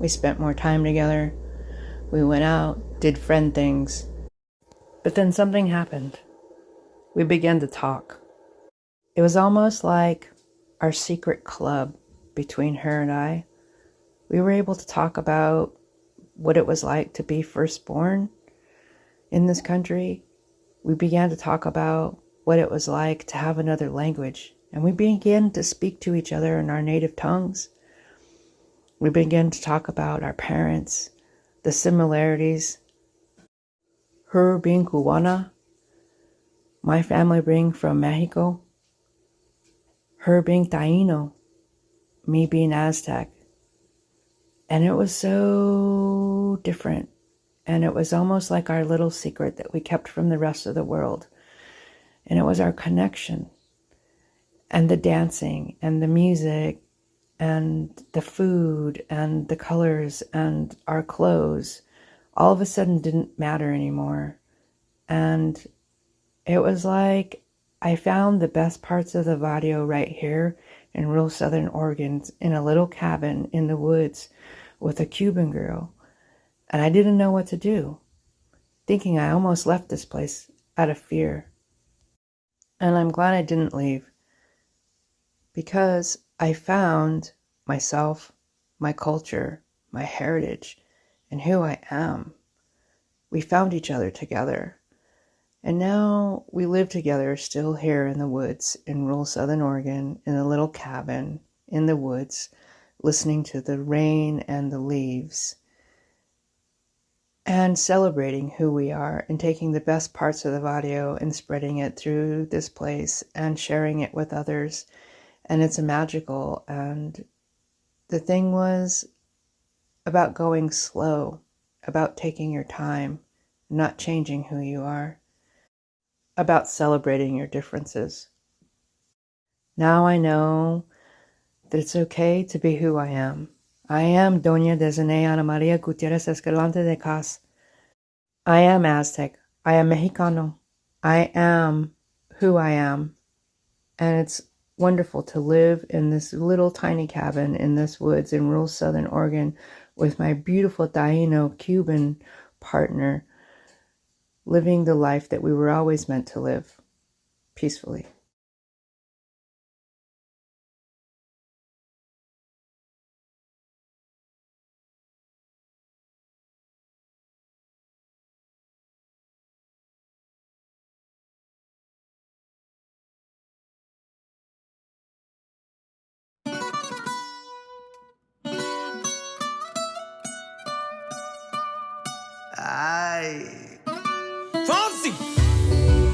We spent more time together. We went out, did friend things. But then something happened. We began to talk. It was almost like our secret club between her and I. We were able to talk about what it was like to be firstborn in this country. We began to talk about what it was like to have another language. And we began to speak to each other in our native tongues. We began to talk about our parents, the similarities. Her being Cubana, my family being from Mexico, her being Taino, me being Aztec. And it was so different. And it was almost like our little secret that we kept from the rest of the world. And it was our connection and the dancing and the music and the food and the colors and our clothes all of a sudden didn't matter anymore. And it was like I found the best parts of the video right here in rural Southern Oregon in a little cabin in the woods with a Cuban girl. And I didn't know what to do, thinking I almost left this place out of fear. And I'm glad I didn't leave, because I found myself, my culture, my heritage, and who I am. We found each other together. And now we live together still here in the woods in rural Southern Oregon, in a little cabin in the woods, listening to the rain and the leaves, and celebrating who we are and taking the best parts of the video and spreading it through this place and sharing it with others. And it's magical. And the thing was about going slow, about taking your time, not changing who you are, about celebrating your differences. Now I know that it's okay to be who I am. I am Doña Desiree Ana Maria Gutierrez Escalante de Cas. I am Aztec. I am Mexicano. I am who I am. And it's wonderful to live in this little tiny cabin in this woods in rural Southern Oregon with my beautiful Taino Cuban partner, living the life that we were always meant to live, peacefully. Ay. Fonsi.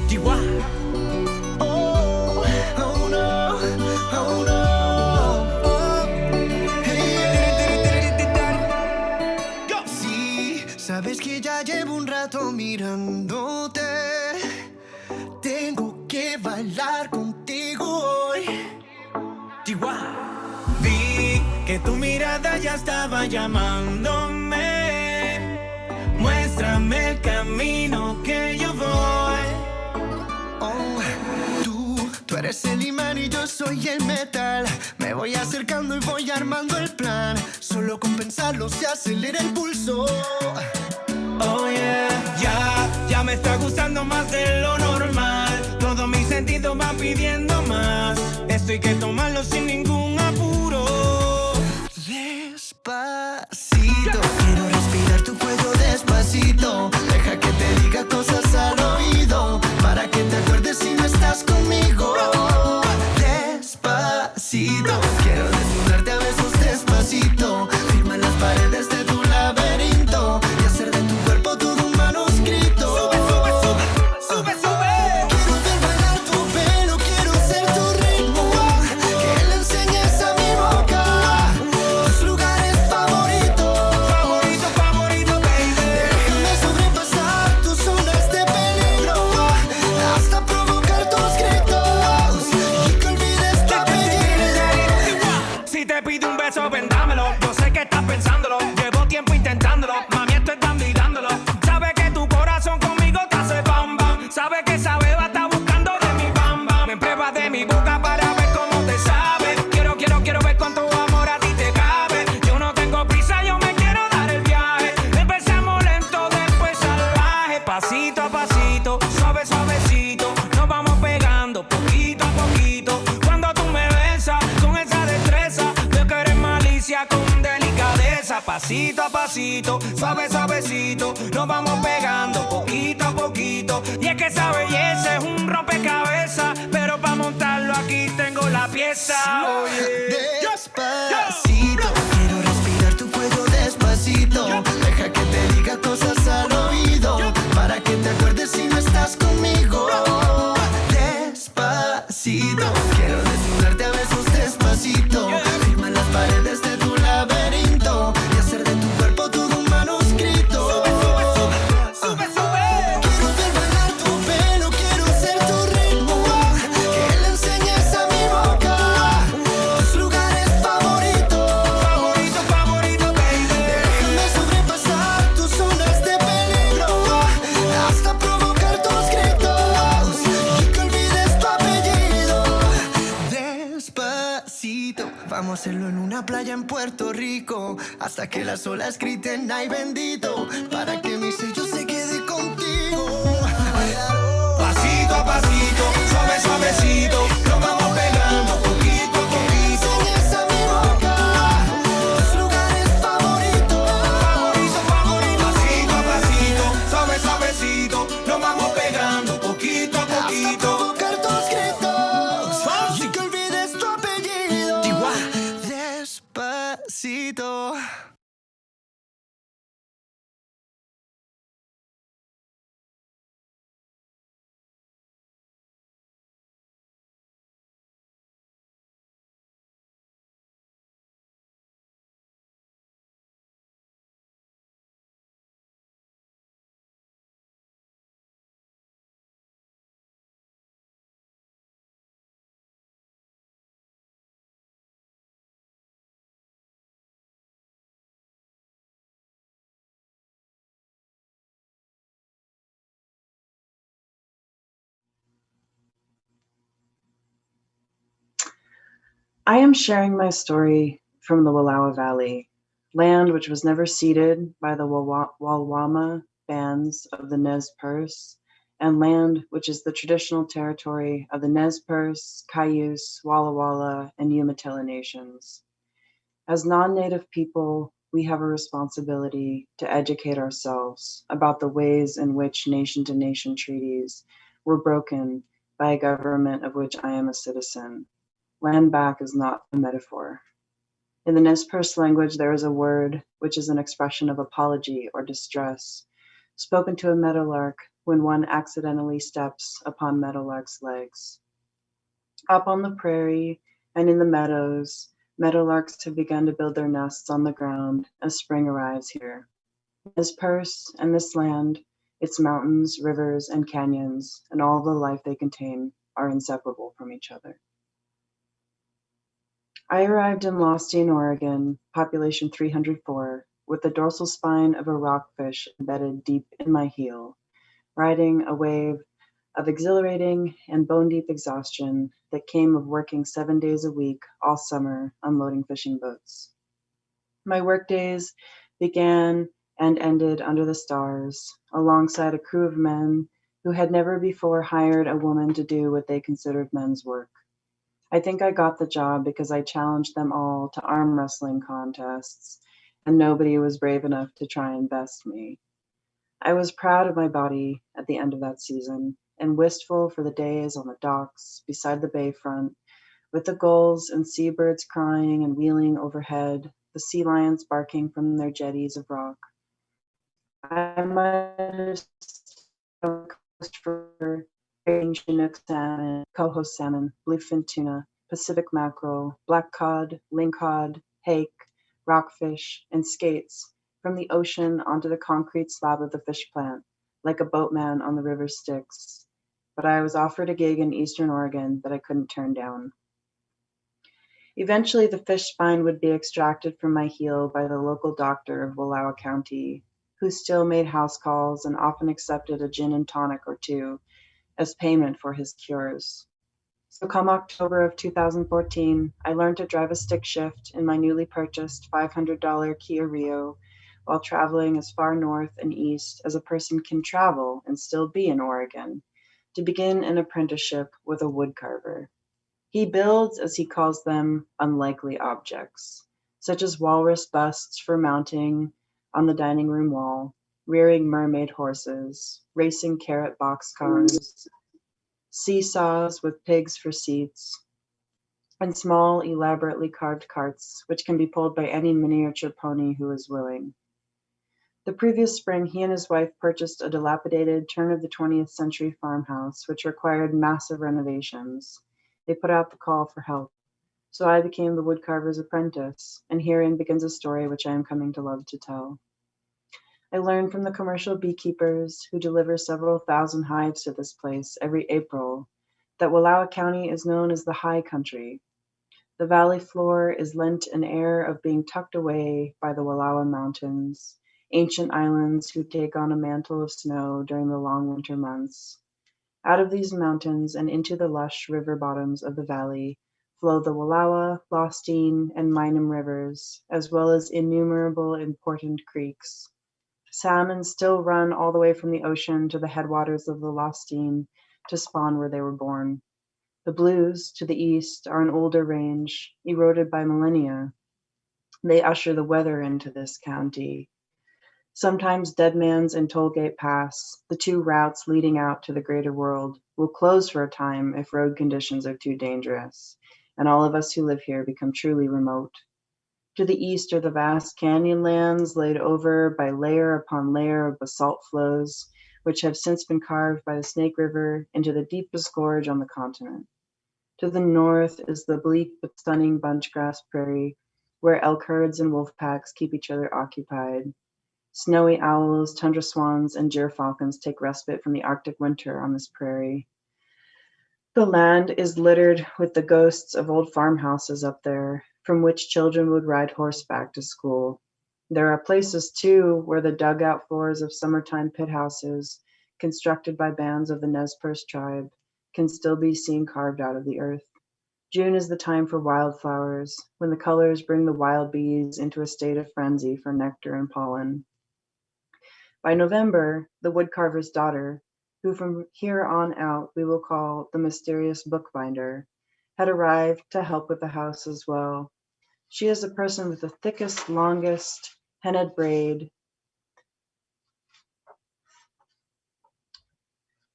Chihuahua. Oh, oh no, oh no. Oh. Hey. Go. Sí, sabes que ya llevo un rato mirándote. Tengo que bailar contigo hoy. Chihuahua. Vi que tu mirada ya estaba llamándome. Muéstrame el camino que yo voy. Oh, tú eres el imán y yo soy el metal. Me voy acercando y voy armando el plan. Solo con pensarlo se acelera el pulso. Oh yeah, ya me está gustando más de lo normal. Todos mis sentidos van pidiendo más. Esto hay que tomarlo sin ningún apuro. Despacito, quiero respirar tu cuello despacito. Deja que te diga cosas al oído, para que te acuerdes si no estás conmigo. Despacito, quiero desnudarte a besos despacito. Firma las paredes de tu laberinto y hacer de tu cuerpo todo un manuscrito. Sube, sube, sube, sube, sube. Quiero ver bailar tu pelo, quiero ser tu ritmo. Que le enseñes a mi boca tus lugares favoritos. Favorito, favorito, baby. Déjame sobrepasar tus zonas de peligro hasta provocar tus gritos y que olvides tu apellido. Si te pido un beso, vendámelo. Yo sé que estás pensándolo. Llevo tiempo intentándolo. Mami, estoy dándolo. Sabe que tu corazón conmigo te hace bam bam. Sabe que esa beba está buscando de mi bam bam. Me pruebas de mi boca para ver cómo te sabe. Quiero ver cuánto amor a ti te cabe. Yo no tengo prisa, yo me quiero dar el viaje. Empezamos lento, después salvaje. Pasito a pasito, suave, suavecito. Nos vamos pegando poquito a poquito. Cuando tú me besas con esa destreza, veo que eres malicia con delicadeza. Pasito a pasito, suave, suavecito. Nos vamos pegando poquito a poquito. Y es que esa belleza es un rompecabezas, pero para montarlo aquí tengo la pieza. Despacito, quiero respirar tu cuello despacito. Deja que te diga cosas al oído, para que te acuerdes si no estás conmigo. despacito. Quiero desnudarte a besos despacito. Firma en las paredes de tu laberinto y hacer de tu cuerpo todo un manuscrito. Sube, sube. Quiero ver bailar tu pelo, quiero ser tu ritmo. Que le enseñes a mi boca tus lugares favoritos. Favorito, favorito, baby. Déjame sobrepasar tus zonas de peligro hasta provocar tus gritos y que olvides tu apellido. Despacito, vamos a hacerlo en una playa en Puerto Rico hasta que las olas griten ay bendito, para que mi sello se quede contigo. Pasito a pasito, suave suavecito, nos vamos pegando poquito a poquito. Enseñas a mi boca tus lugares favoritos. Favorito, favorito. Pasito a pasito, suave suavecito, nos vamos pegando poquito a poquito. Hasta provocar tus gritos y que olvides tu apellido. Despacito. I am sharing my story from the Wallowa Valley, land which was never ceded by the Walwama bands of the Nez Perce, and land which is the traditional territory of the Nez Perce, Cayuse, Walla Walla, and Umatilla nations. As non-native people, we have a responsibility to educate ourselves about the ways in which nation-to-nation treaties were broken by a government of which I am a citizen. Land back is not a metaphor. In the Nez Perce language, there is a word which is an expression of apology or distress, spoken to a meadowlark when one accidentally steps upon meadowlark's legs. Up on the prairie and in the meadows, meadowlarks have begun to build their nests on the ground as spring arrives here. Nez Perce and this land, its mountains, rivers, and canyons, and all the life they contain are inseparable from each other. I arrived in Lostine, Oregon, population 304, with the dorsal spine of a rockfish embedded deep in my heel, riding a wave of exhilarating and bone-deep exhaustion that came of working 7 days a week all summer unloading fishing boats. My work days began and ended under the stars, alongside a crew of men who had never before hired a woman to do what they considered men's work. I think I got the job because I challenged them all to arm wrestling contests, and nobody was brave enough to try and best me. I was proud of my body at the end of that season, and wistful for the days on the docks beside the bayfront, with the gulls and seabirds crying and wheeling overhead, the sea lions barking from their jetties of rock. I might have coast for Chinook salmon, coho salmon, bluefin tuna, Pacific mackerel, black cod, lingcod, hake, rockfish, and skates from the ocean onto the concrete slab of the fish plant, like a boatman on the river Styx. But I was offered a gig in Eastern Oregon that I couldn't turn down. Eventually, the fish spine would be extracted from my heel by the local doctor of Wallowa County, who still made house calls and often accepted a gin and tonic or two as payment for his cures. So come October of 2014, I learned to drive a stick shift in my newly purchased $500 Kia Rio while traveling as far north and east as a person can travel and still be in Oregon, to begin an apprenticeship with a woodcarver. He builds, as he calls them, unlikely objects, such as walrus busts for mounting on the dining room wall, rearing mermaid horses, racing carrot boxcars, seesaws with pigs for seats, and small, elaborately carved carts, which can be pulled by any miniature pony who is willing. The previous spring, he and his wife purchased a dilapidated turn-of-the-20th century farmhouse, which required massive renovations. They put out the call for help. So I became the woodcarver's apprentice, and herein begins a story which I am coming to love to tell. I learned from the commercial beekeepers who deliver several thousand hives to this place every April that Wallowa County is known as the High Country. The valley floor is lent an air of being tucked away by the Wallowa Mountains, ancient islands who take on a mantle of snow during the long winter months. Out of these mountains and into the lush river bottoms of the valley flow the Wallowa, Lostine, and Minam rivers, as well as innumerable important creeks. Salmon still run all the way from the ocean to the headwaters of the Lostine to spawn where they were born. The Blues, to the east, are an older range, eroded by millennia. They usher the weather into this county. Sometimes Deadman's and Tollgate Pass, the two routes leading out to the greater world, will close for a time if road conditions are too dangerous, and all of us who live here become truly remote. To the east are the vast canyon lands laid over by layer upon layer of basalt flows, which have since been carved by the Snake River into the deepest gorge on the continent. To the north is the bleak but stunning bunchgrass prairie, where elk herds and wolf packs keep each other occupied. Snowy owls, tundra swans, and gyrfalcons take respite from the Arctic winter on this prairie. The land is littered with the ghosts of old farmhouses up there, from which children would ride horseback to school. There are places, too, where the dugout floors of summertime pit houses, constructed by bands of the Nez Perce tribe, can still be seen carved out of the earth. June is the time for wildflowers, when the colors bring the wild bees into a state of frenzy for nectar and pollen. By November, the woodcarver's daughter, who from here on out we will call the mysterious bookbinder, had arrived to help with the house as well. She is a person with the thickest, longest hennaed braid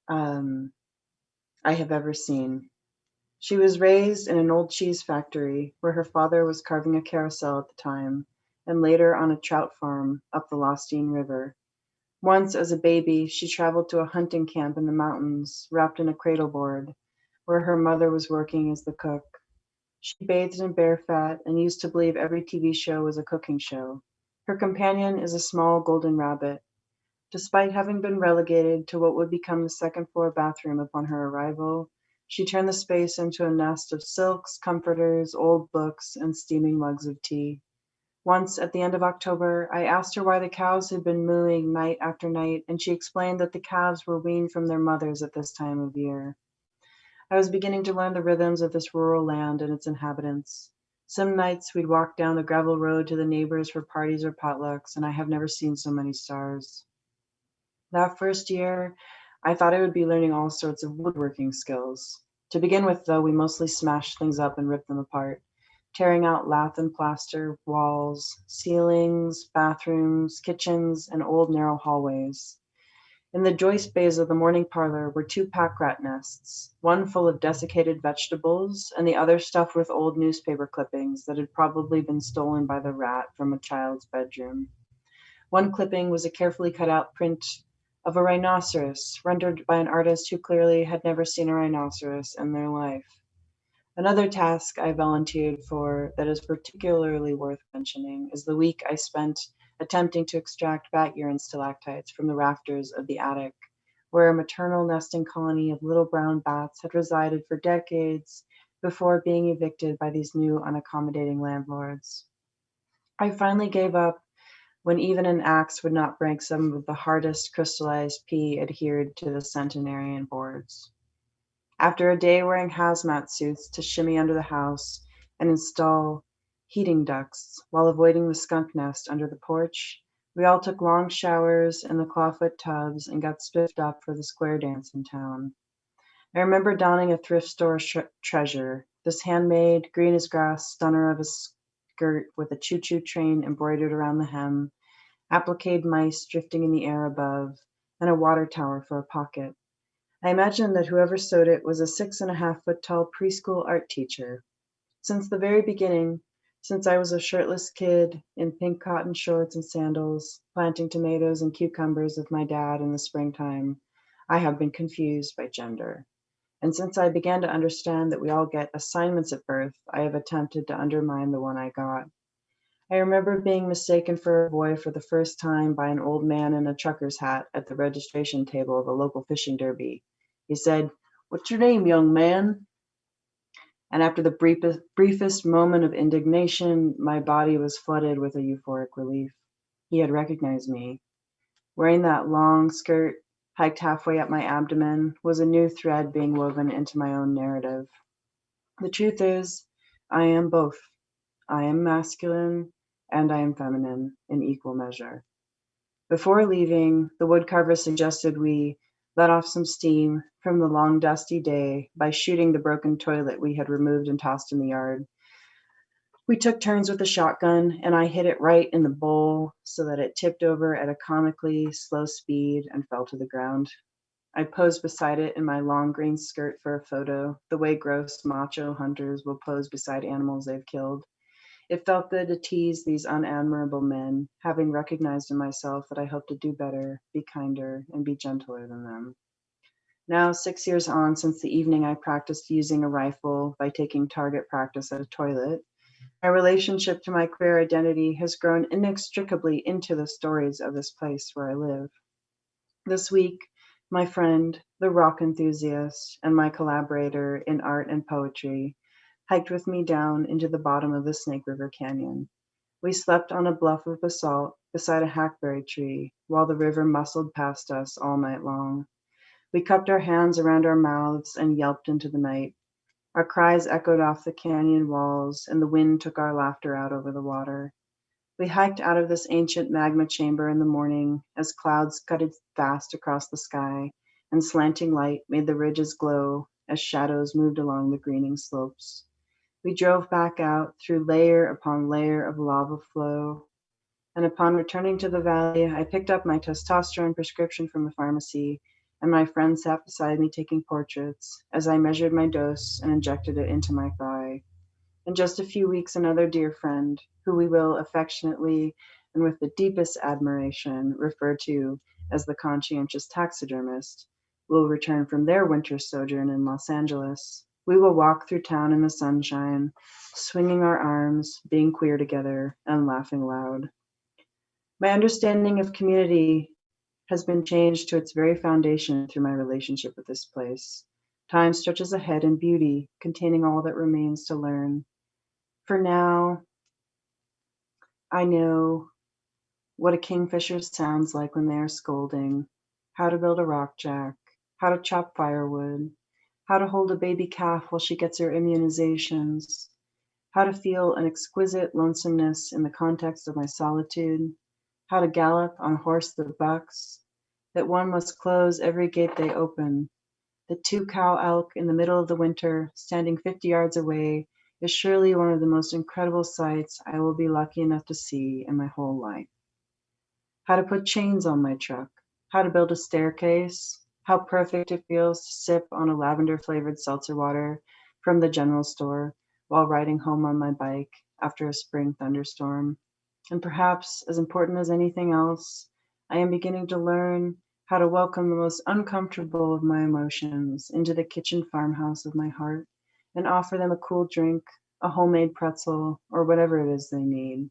I have ever seen. She was raised in an old cheese factory where her father was carving a carousel at the time, and later on a trout farm up the Lostine River. Once, as a baby, she traveled to a hunting camp in the mountains, wrapped in a cradleboard, where her mother was working as the cook. She bathed in bear fat and used to believe every TV show was a cooking show. Her companion is a small golden rabbit. Despite having been relegated to what would become the second-floor bathroom upon her arrival, she turned the space into a nest of silks, comforters, old books, and steaming mugs of tea. Once, at the end of October, I asked her why the cows had been mooing night after night, and she explained that the calves were weaned from their mothers at this time of year. I was beginning to learn the rhythms of this rural land and its inhabitants. Some nights we'd walk down the gravel road to the neighbors for parties or potlucks, and I have never seen so many stars. That first year, I thought I would be learning all sorts of woodworking skills. To begin with, though, we mostly smashed things up and ripped them apart, tearing out lath and plaster walls, ceilings, bathrooms, kitchens, and old narrow hallways. In the joist bays of the morning parlor were two pack rat nests, one full of desiccated vegetables and the other stuffed with old newspaper clippings that had probably been stolen by the rat from a child's bedroom. One clipping was a carefully cut out print of a rhinoceros, rendered by an artist who clearly had never seen a rhinoceros in their life. Another task I volunteered for that is particularly worth mentioning is the week I spent attempting to extract bat urine stalactites from the rafters of the attic, where a maternal nesting colony of little brown bats had resided for decades before being evicted by these new unaccommodating landlords. I finally gave up when even an axe would not break some of the hardest crystallized pea adhered to the centenarian boards. After a day wearing hazmat suits to shimmy under the house and install heating ducts while avoiding the skunk nest under the porch, we all took long showers in the clawfoot tubs and got spiffed up for the square dance in town. I remember donning a thrift store treasure, this handmade, green as grass stunner of a skirt with a choo-choo train embroidered around the hem, appliqued mice drifting in the air above, and a water tower for a pocket. I imagine that whoever sewed it was a 6.5-foot tall preschool art teacher. Since the very beginning, since I was a shirtless kid in pink cotton shorts and sandals, planting tomatoes and cucumbers with my dad in the springtime, I have been confused by gender. And since I began to understand that we all get assignments at birth, I have attempted to undermine the one I got. I remember being mistaken for a boy for the first time by an old man in a trucker's hat at the registration table of a local fishing derby. He said, "What's your name, young man?" And after the briefest moment of indignation, my body was flooded with a euphoric relief. He had recognized me. Wearing that long skirt hiked halfway up my abdomen was a new thread being woven into my own narrative. The truth is, I am both. I am masculine and I am feminine in equal measure. Before leaving, the woodcarver suggested we let off some steam from the long dusty day by shooting the broken toilet we had removed and tossed in the yard. We took turns with the shotgun, and I hit it right in the bowl so that it tipped over at a comically slow speed and fell to the ground. I posed beside it in my long green skirt for a photo, the way gross macho hunters will pose beside animals they've killed. It felt good to tease these unadmirable men, having recognized in myself that I hope to do better, be kinder, and be gentler than them. Now, 6 years on since the evening I practiced using a rifle by taking target practice at a toilet, my relationship to my queer identity has grown inextricably into the stories of this place where I live. This week, my friend, the rock enthusiast, and my collaborator in art and poetry hiked with me down into the bottom of the Snake River Canyon. We slept on a bluff of basalt beside a hackberry tree while the river muscled past us all night long. We cupped our hands around our mouths and yelped into the night. Our cries echoed off the canyon walls, and the wind took our laughter out over the water. We hiked out of this ancient magma chamber in the morning as clouds scudded fast across the sky and slanting light made the ridges glow as shadows moved along the greening slopes. We drove back out through layer upon layer of lava flow, and upon returning to the valley, I picked up my testosterone prescription from the pharmacy, and my friend sat beside me taking portraits as I measured my dose and injected it into my thigh. In just a few weeks, another dear friend, who we will affectionately and with the deepest admiration refer to as the conscientious taxidermist, will return from their winter sojourn in Los Angeles. We will walk through town in the sunshine, swinging our arms, being queer together, and laughing loud. My understanding of community has been changed to its very foundation through my relationship with this place. Time stretches ahead in beauty, containing all that remains to learn. For now, I know what a kingfisher sounds like when they are scolding, how to build a rock jack, how to chop firewood, how to hold a baby calf while she gets her immunizations, how to feel an exquisite lonesomeness in the context of my solitude, how to gallop on horse that bucks, that one must close every gate they open, that 2 cow elk in the middle of the winter, standing 50 yards away, is surely one of the most incredible sights I will be lucky enough to see in my whole life. How to put chains on my truck, how to build a staircase, how perfect it feels to sip on a lavender-flavored seltzer water from the general store while riding home on my bike after a spring thunderstorm. And perhaps, as important as anything else, I am beginning to learn how to welcome the most uncomfortable of my emotions into the kitchen farmhouse of my heart and offer them a cool drink, a homemade pretzel, or whatever it is they need.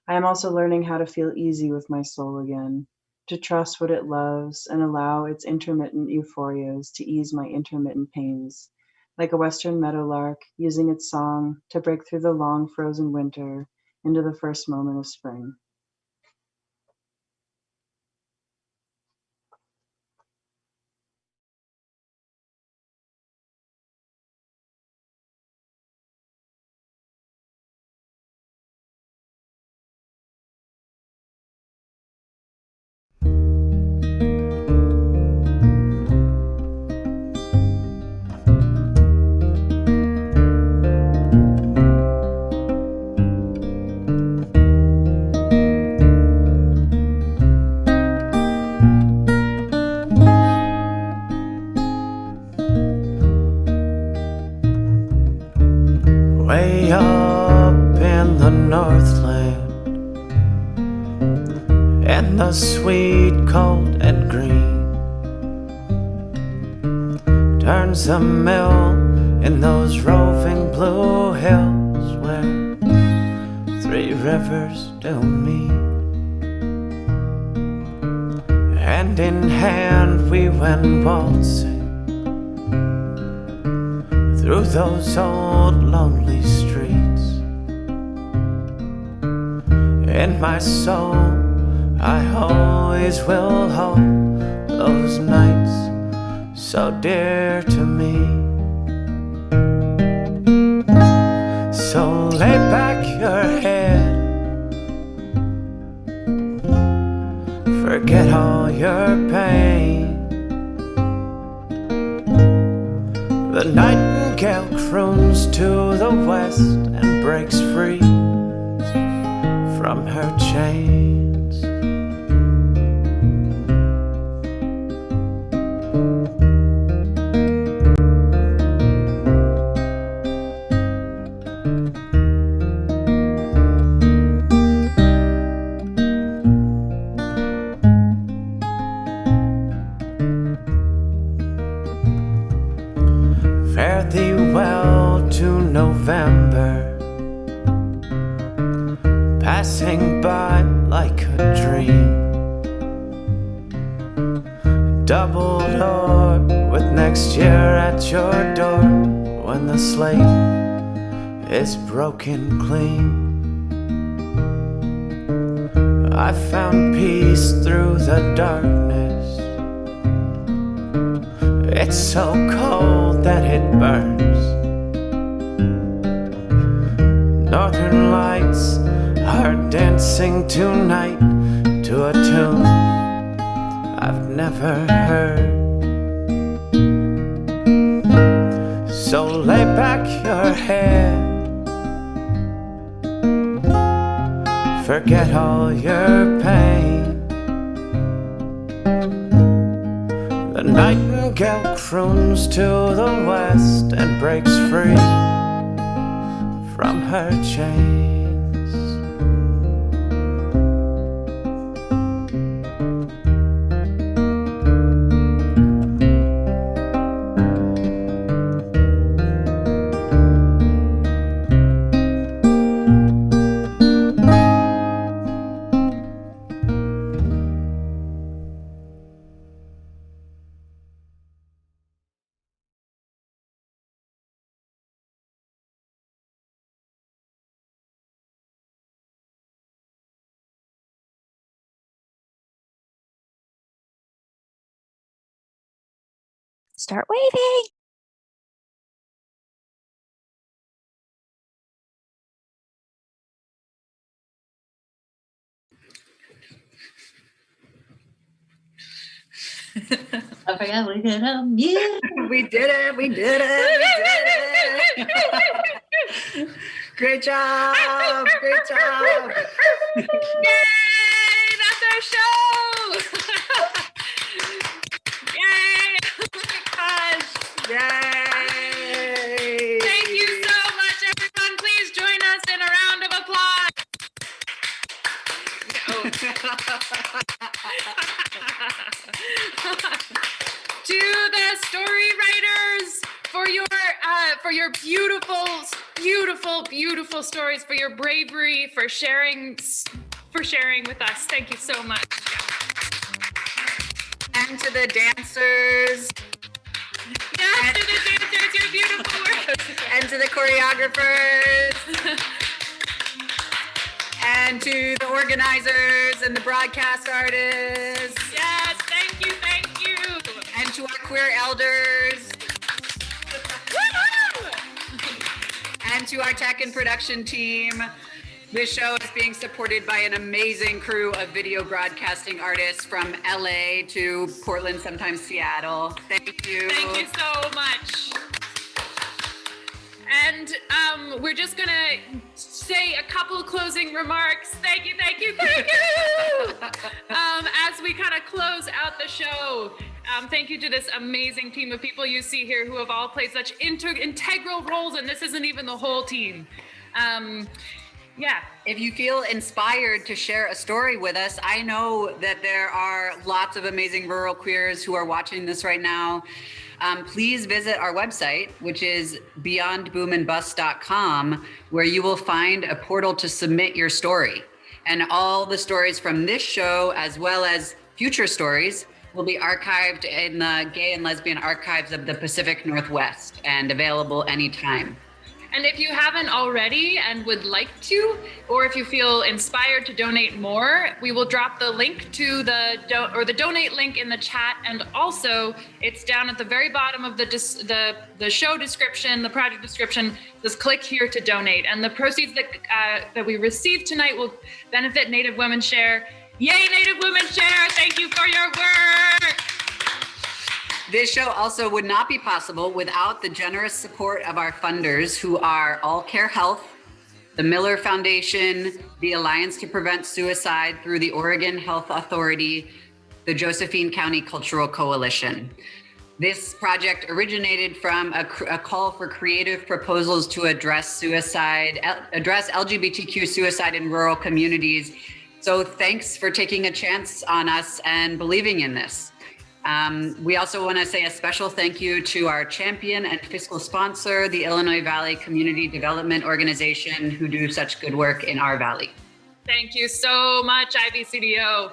I am also learning how to feel easy with my soul again, to trust what it loves and allow its intermittent euphorias to ease my intermittent pains, like a western meadowlark using its song to break through the long frozen winter into the first moment of spring. Way up in the Northland, in the sweet, cold, and green, turns a mill in those roving blue hills where three rivers do meet. Hand in hand we went waltzing through those old lonely streets. In my soul I always will hold those nights so dear to me. So lay back your head, forget all your pain. The nightingale croons to the west and breaks free from her chains. Fare thee well to November, passing by like a dream. Double door with next year at your door when the slate is broken clean. I found peace through the darkness. It's so cold that it burns. Northern lights are dancing tonight to a tune I've never heard. So lay back your head, forget all your pain. The nightingale croons to the west and breaks free from her chains. Start waving. I forgot we did a mute. We did it. We did it. We did it. Great job. Great job. Yay! That's our show! Yay! Oh my gosh! Yay! Thank you so much, everyone. Please join us in a round of applause. To the story writers for your beautiful stories, for your bravery, for sharing with us. Thank you so much. And to the dancers. Yes, to the dancers, your beautiful work. And to the choreographers. And to the organizers and the broadcast artists. Yes, thank you. And to our queer elders. And to our tech and production team. This show is being supported by an amazing crew of video broadcasting artists from LA to Portland, sometimes Seattle. Thank you. Thank you so much. And we're just gonna say a couple closing remarks. Thank you. As we kind of close out the show, thank you to this amazing team of people you see here who have all played such integral roles, and this isn't even the whole team. Yeah, if you feel inspired to share a story with us, I know that there are lots of amazing rural queers who are watching this right now. please visit our website, which is beyondboomandbust.com, where you will find a portal to submit your story. And all the stories from this show, as well as future stories, will be archived in the Gay and Lesbian Archives of the Pacific Northwest and available anytime. And if you haven't already and would like to, or if you feel inspired to donate more, we will drop the link to the donate link in the chat. And also it's down at the very bottom of the show description, the project description. Just click here to donate. And the proceeds that we receive tonight will benefit NativeWomanShare. Yay, NativeWomanShare! Thank you for your work. This show also would not be possible without the generous support of our funders, who are All Care Health, the Miller Foundation, the Alliance to Prevent Suicide through the Oregon Health Authority, the Josephine County Cultural Coalition. This project originated from a call for creative proposals to address LGBTQ suicide in rural communities. So thanks for taking a chance on us and believing in this. We also want to say a special thank you to our champion and fiscal sponsor, the Illinois Valley Community Development Organization, who do such good work in our valley. Thank you so much, IVCDO.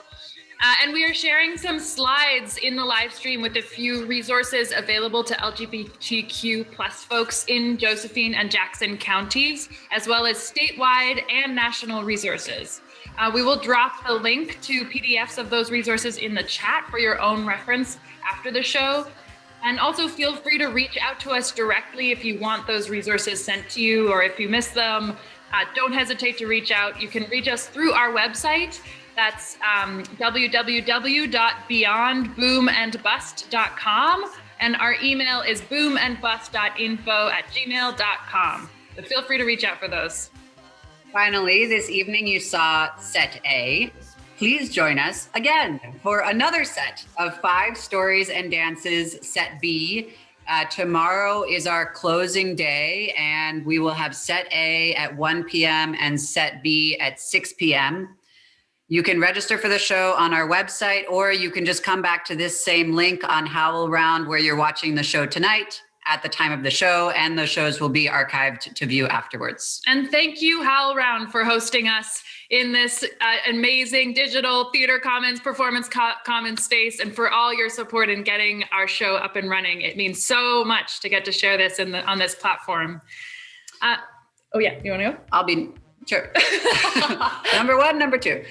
And we are sharing some slides in the live stream with a few resources available to LGBTQ plus folks in Josephine and Jackson counties, as well as statewide and national resources. We will drop the link to PDFs of those resources in the chat for your own reference after the show. And also feel free to reach out to us directly if you want those resources sent to you, or if you miss them, don't hesitate to reach out. You can reach us through our website. That's www.beyondboomandbust.com. And our email is boomandbust.info@gmail.com. So feel free to reach out for those. Finally, this evening you saw set A. Please join us again for another set of 5 stories and dances, set B. Tomorrow is our closing day, and we will have set A at 1 p.m. and set B at 6 p.m. You can register for the show on our website, or you can just come back to this same link on HowlRound, where you're watching the show tonight, at the time of the show, and the shows will be archived to view afterwards. And thank you, HowlRound, for hosting us in this amazing digital theater commons, performance commons space, and for all your support in getting our show up and running. It means so much to get to share this on this platform. Oh yeah, you wanna go? I'll be, sure. Number 1, number 2.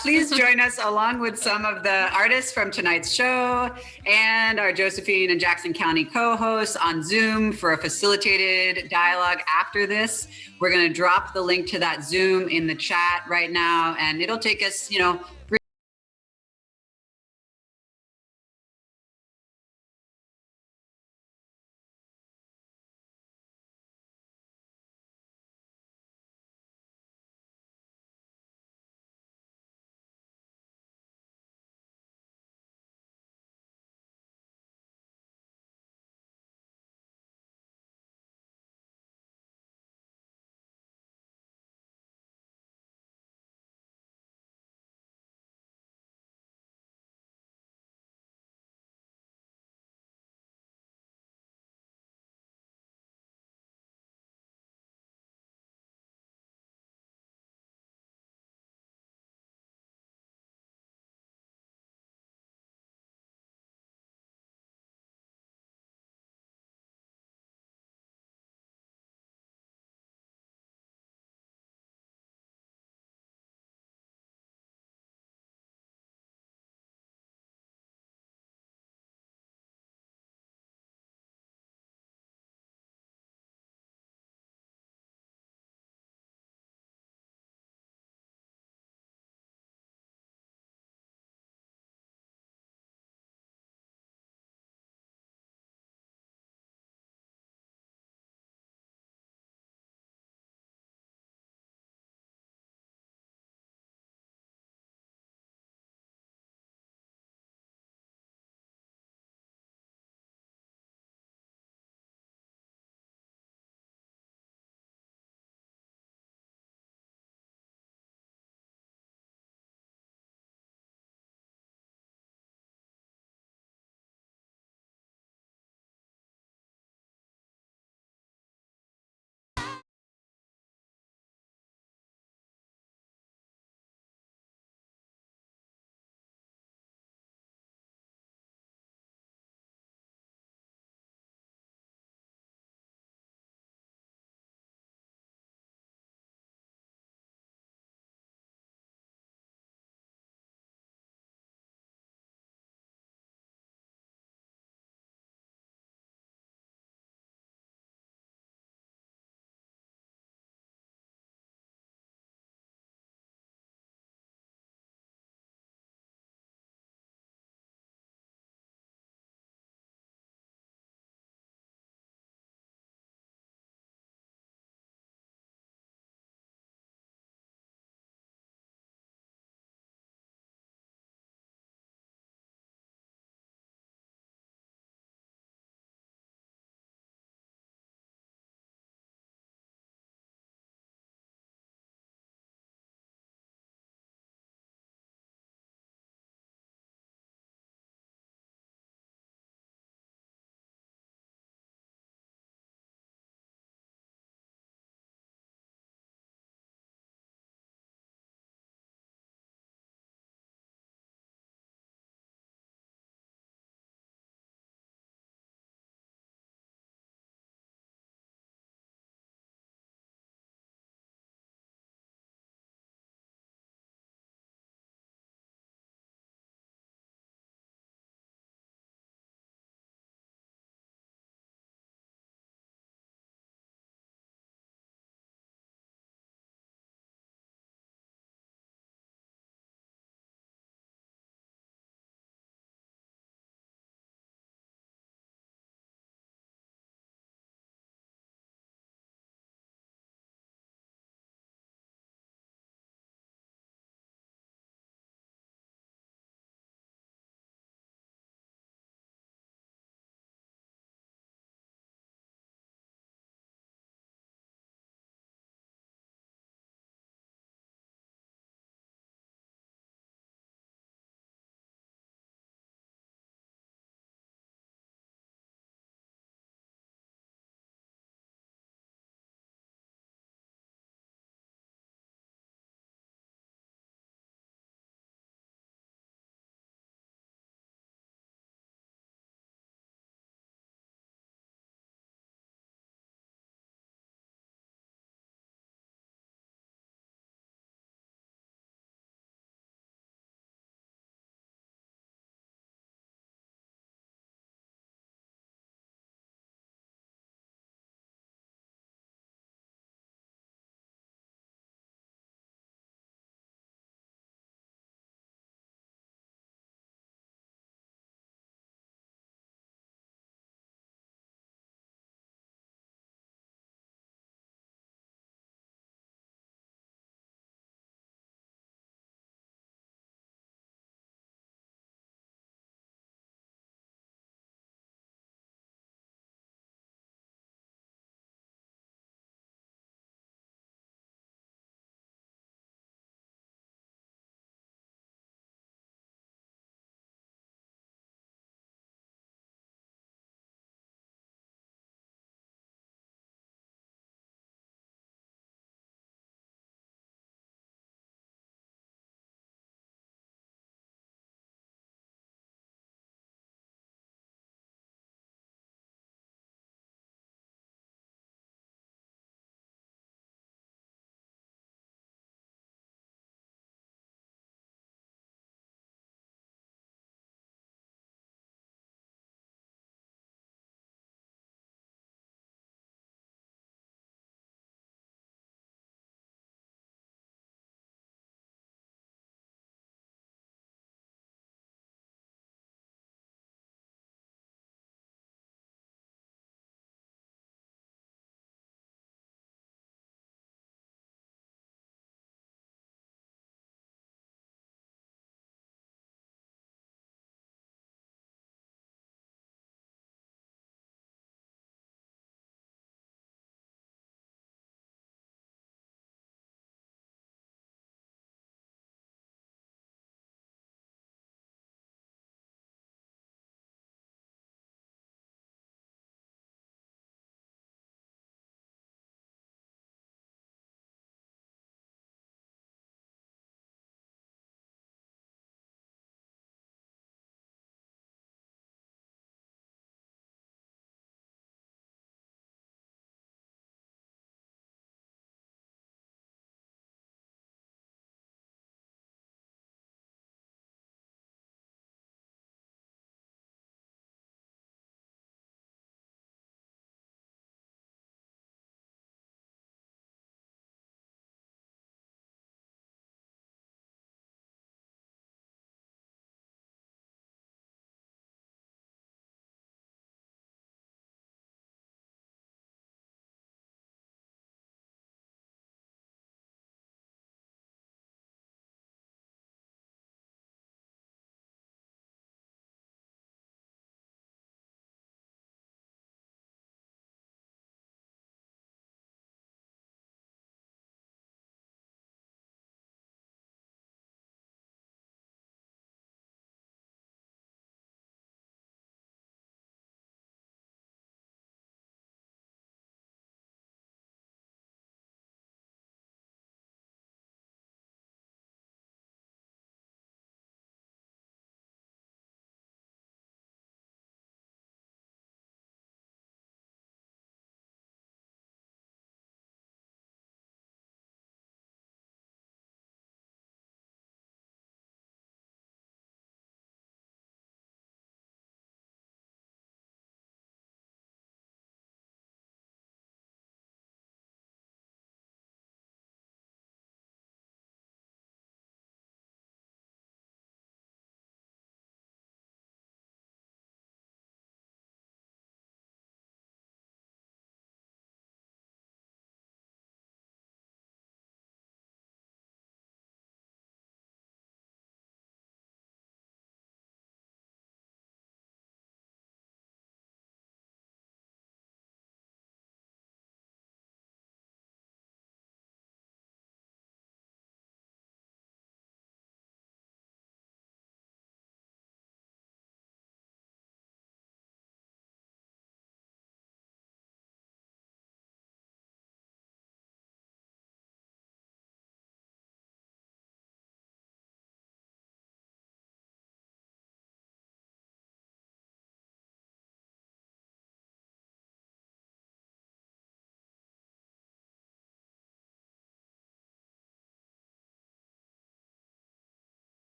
Please join us along with some of the artists from tonight's show and our Josephine and Jackson County co-hosts on Zoom for a facilitated dialogue after this. We're going to drop the link to that Zoom in the chat right now, and it'll take us,